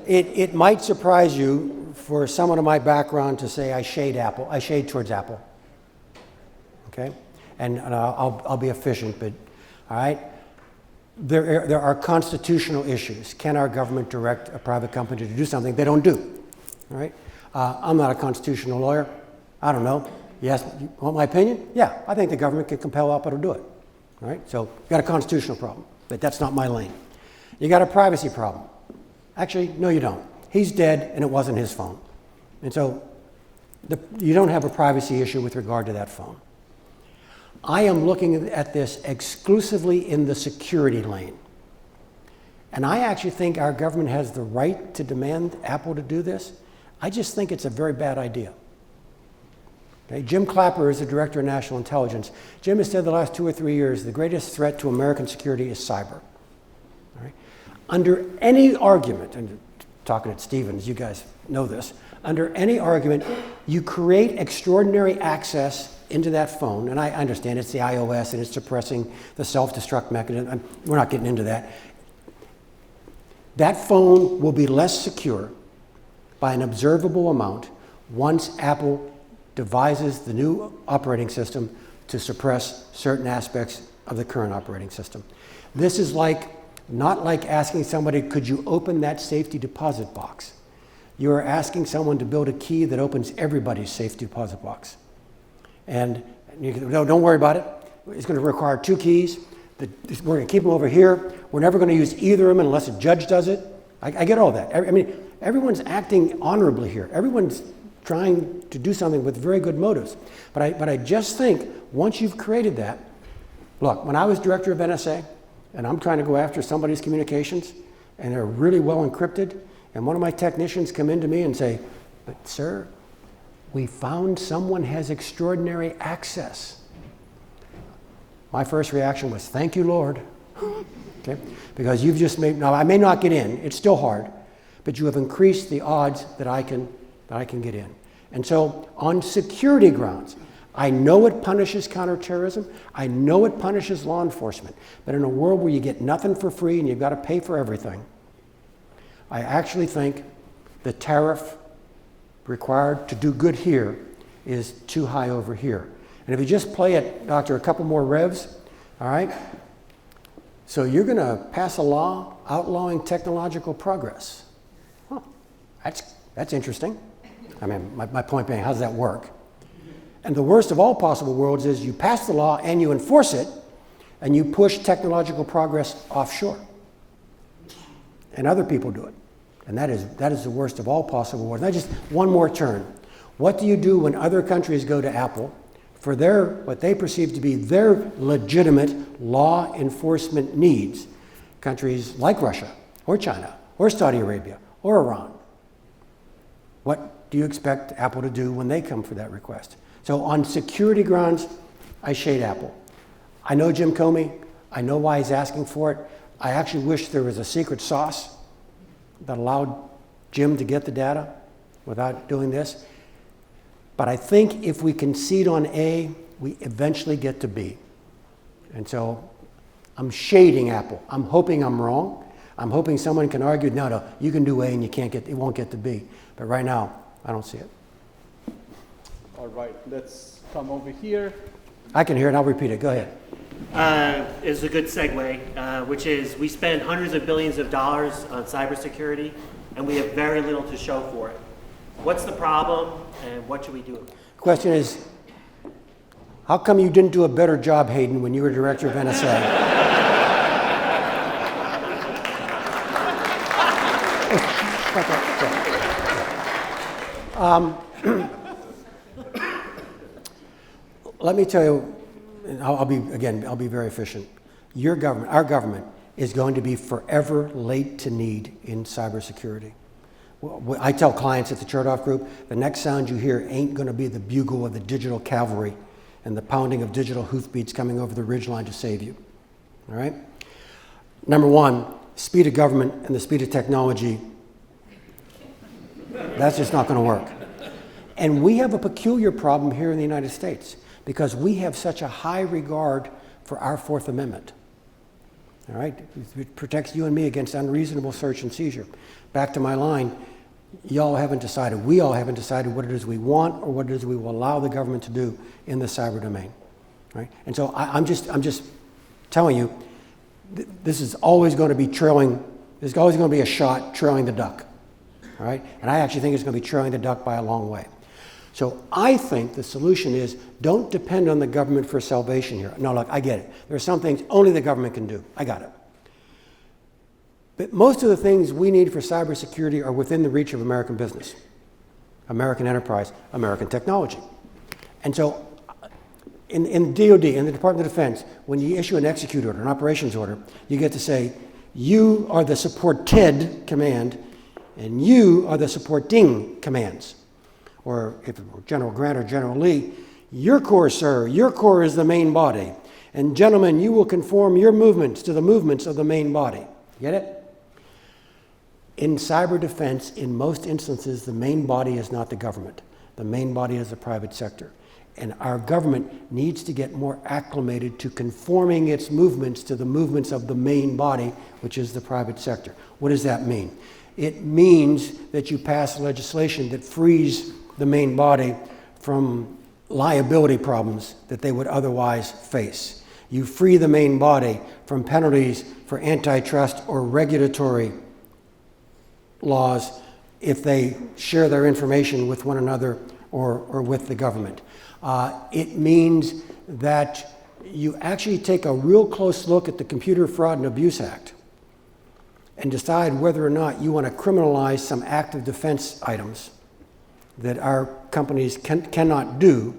It might surprise you for someone of my background to say I shade towards Apple. Okay? And I'll be efficient, but all right? There are constitutional issues. Can our government direct a private company to do something they don't do? All right? I'm not a constitutional lawyer. I don't know. Yes, you want my opinion? Yeah, I think the government can compel Apple to do it. All right? So you got a constitutional problem, but that's not my lane. You got a privacy problem. Actually, no, you don't. He's dead, and it wasn't his phone. And so you don't have a privacy issue with regard to that phone. I am looking at this exclusively in the security lane. And I actually think our government has the right to demand Apple to do this. I just think it's a very bad idea. Okay? Jim Clapper is the Director of National Intelligence. Jim has said the last 2 or 3 years the greatest threat to American security is cyber. All right? Under any argument, and talking at Stevens, you guys know this, under any argument, you create extraordinary access into that phone, and I understand it's the iOS and it's suppressing the self-destruct mechanism. We're not getting into that. That phone will be less secure by an observable amount once Apple devises the new operating system to suppress certain aspects of the current operating system. This is not like asking somebody, could you open that safety deposit box? You are asking someone to build a key that opens everybody's safety deposit box. And don't worry about it. It's going to require 2 keys. We're going to keep them over here. We're never going to use either of them unless a judge does it. I get all that. I mean, everyone's acting honorably here. Everyone's trying to do something with very good motives. But I just think once you've created that, look, when I was director of NSA, and I'm trying to go after somebody's communications, and they're really well encrypted, and one of my technicians come into me and say, "But sir, we found someone has extraordinary access." My first reaction was, "Thank you, Lord." Okay? Because you've just made, now I may not get in, it's still hard, but you have increased the odds that I can get in. And so on security grounds, I know it punishes counterterrorism, I know it punishes law enforcement, but in a world where you get nothing for free and you've got to pay for everything, I actually think the tariff required to do good here is too high over here. And if you just play it, Doctor, a couple more revs, all right? So you're going to pass a law outlawing technological progress. Huh, that's interesting. I mean, my point being, how does that work? And the worst of all possible worlds is you pass the law and you enforce it, and you push technological progress offshore. And other people do it. And that is the worst of all possible worlds. Now just one more turn. What do you do when other countries go to Apple for their, what they perceive to be their legitimate law enforcement needs? Countries like Russia, or China, or Saudi Arabia, or Iran. What do you expect Apple to do when they come for that request? So on security grounds, I shade Apple. I know Jim Comey. I know why he's asking for it. I actually wish there was a secret sauce that allowed Jim to get the data without doing this. But I think if we concede on A, we eventually get to B. And so I'm shading Apple. I'm hoping I'm wrong. I'm hoping someone can argue, no, you can do A and it won't get to B. But right now, I don't see it. All right, let's come over here. I can hear it, I'll repeat it. Go ahead. Is a good segue, which is we spend hundreds of billions of dollars on cybersecurity, and we have very little to show for it. What's the problem, and what should we do? Question is, how come you didn't do a better job, Hayden, when you were director of NSA? Let me tell you, and I'll be very efficient. Your government, our government, is going to be forever late to need in cybersecurity. I tell clients at the Chertoff Group, the next sound you hear ain't going to be the bugle of the digital cavalry and the pounding of digital hoofbeats coming over the ridgeline to save you. All right? Number one, speed of government and the speed of technology, that's just not going to work. And we have a peculiar problem here in the United States because we have such a high regard for our Fourth Amendment. All right? It protects you and me against unreasonable search and seizure. Back to my line, y'all haven't decided, we all haven't decided what it is we want or what it is we will allow the government to do in the cyber domain. Right? And so I'm just telling you, this is always going to be trailing, there's always going to be a shot trailing the duck. All right? And I actually think it's going to be trailing the duck by a long way. So I think the solution is don't depend on the government for salvation here. No, look, I get it. There are some things only the government can do. I got it. But most of the things we need for cybersecurity are within the reach of American business, American enterprise, American technology. And so in DOD, in the Department of Defense, when you issue an execute order, an operations order, you get to say, you are the supported command, and you are the supporting commands. Or if it were General Grant or General Lee, your corps, sir, your corps is the main body. And gentlemen, you will conform your movements to the movements of the main body. Get it? In cyber defense, in most instances, the main body is not the government. The main body is the private sector. And our government needs to get more acclimated to conforming its movements to the movements of the main body, which is the private sector. What does that mean? It means that you pass legislation that frees the main body from liability problems that they would otherwise face. You free the main body from penalties for antitrust or regulatory laws if they share their information with one another or with the government. It means that you actually take a real close look at the Computer Fraud and Abuse Act and decide whether or not you want to criminalize some active defense items that our companies cannot do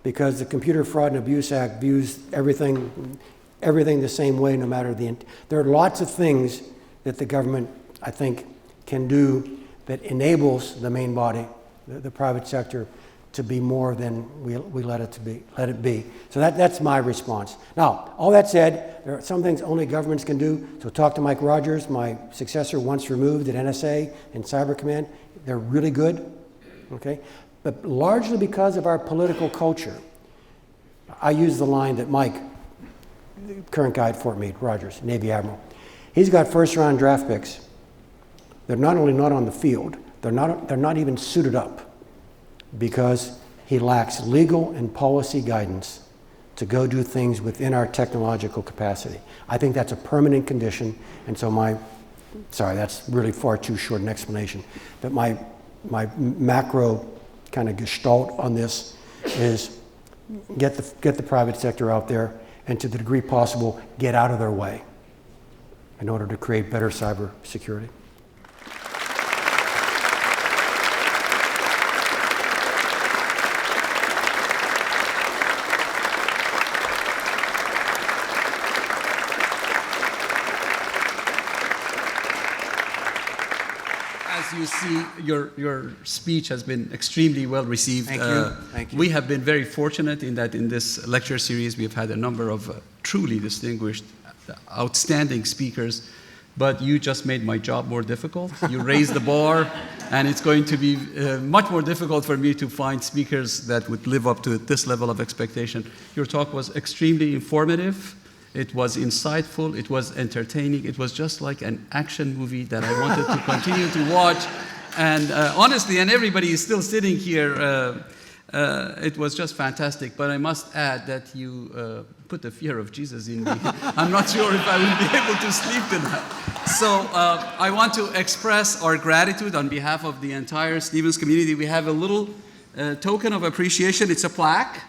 because the Computer Fraud and Abuse Act views everything everything the same way, no matter the. There are lots of things that the government, I think, can do that enables the main body, the private sector, to be more than we let it be. So that's my response. Now, all that said, there are some things only governments can do. So talk to Mike Rogers, my successor once removed at NSA and Cyber Command. They're really good, okay? But largely because of our political culture, I use the line that Mike, the current guy at Fort Meade, Rogers, Navy Admiral, he's got first-round draft picks. They're not only not on the field, they're not even suited up, because he lacks legal and policy guidance to go do things within our technological capacity. I think that's a permanent condition, and so sorry, that's really far too short an explanation, but my macro kind of gestalt on this is get the private sector out there, and to the degree possible, get out of their way in order to create better cyber security. As you see, your speech has been extremely well received. Thank you. Thank you. We have been very fortunate in that in this lecture series we've had a number of truly distinguished, outstanding speakers, but you just made my job more difficult. You raised the bar, and it's going to be much more difficult for me to find speakers that would live up to this level of expectation. Your talk was extremely informative. It was insightful, it was entertaining, it was just like an action movie that I wanted to continue to watch. And honestly, and everybody is still sitting here, it was just fantastic. But I must add that you put the fear of Jesus in me. I'm not sure if I will be able to sleep tonight. So I want to express our gratitude on behalf of the entire Stevens community. We have a little token of appreciation. It's a plaque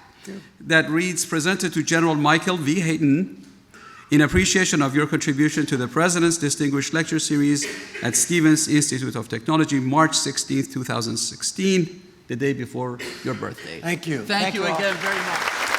that reads, "Presented to General Michael V. Hayden, in appreciation of your contribution to the President's Distinguished Lecture Series at Stevens Institute of Technology, March 16th, 2016, the day before your birthday." Thank you. Thank you again very much.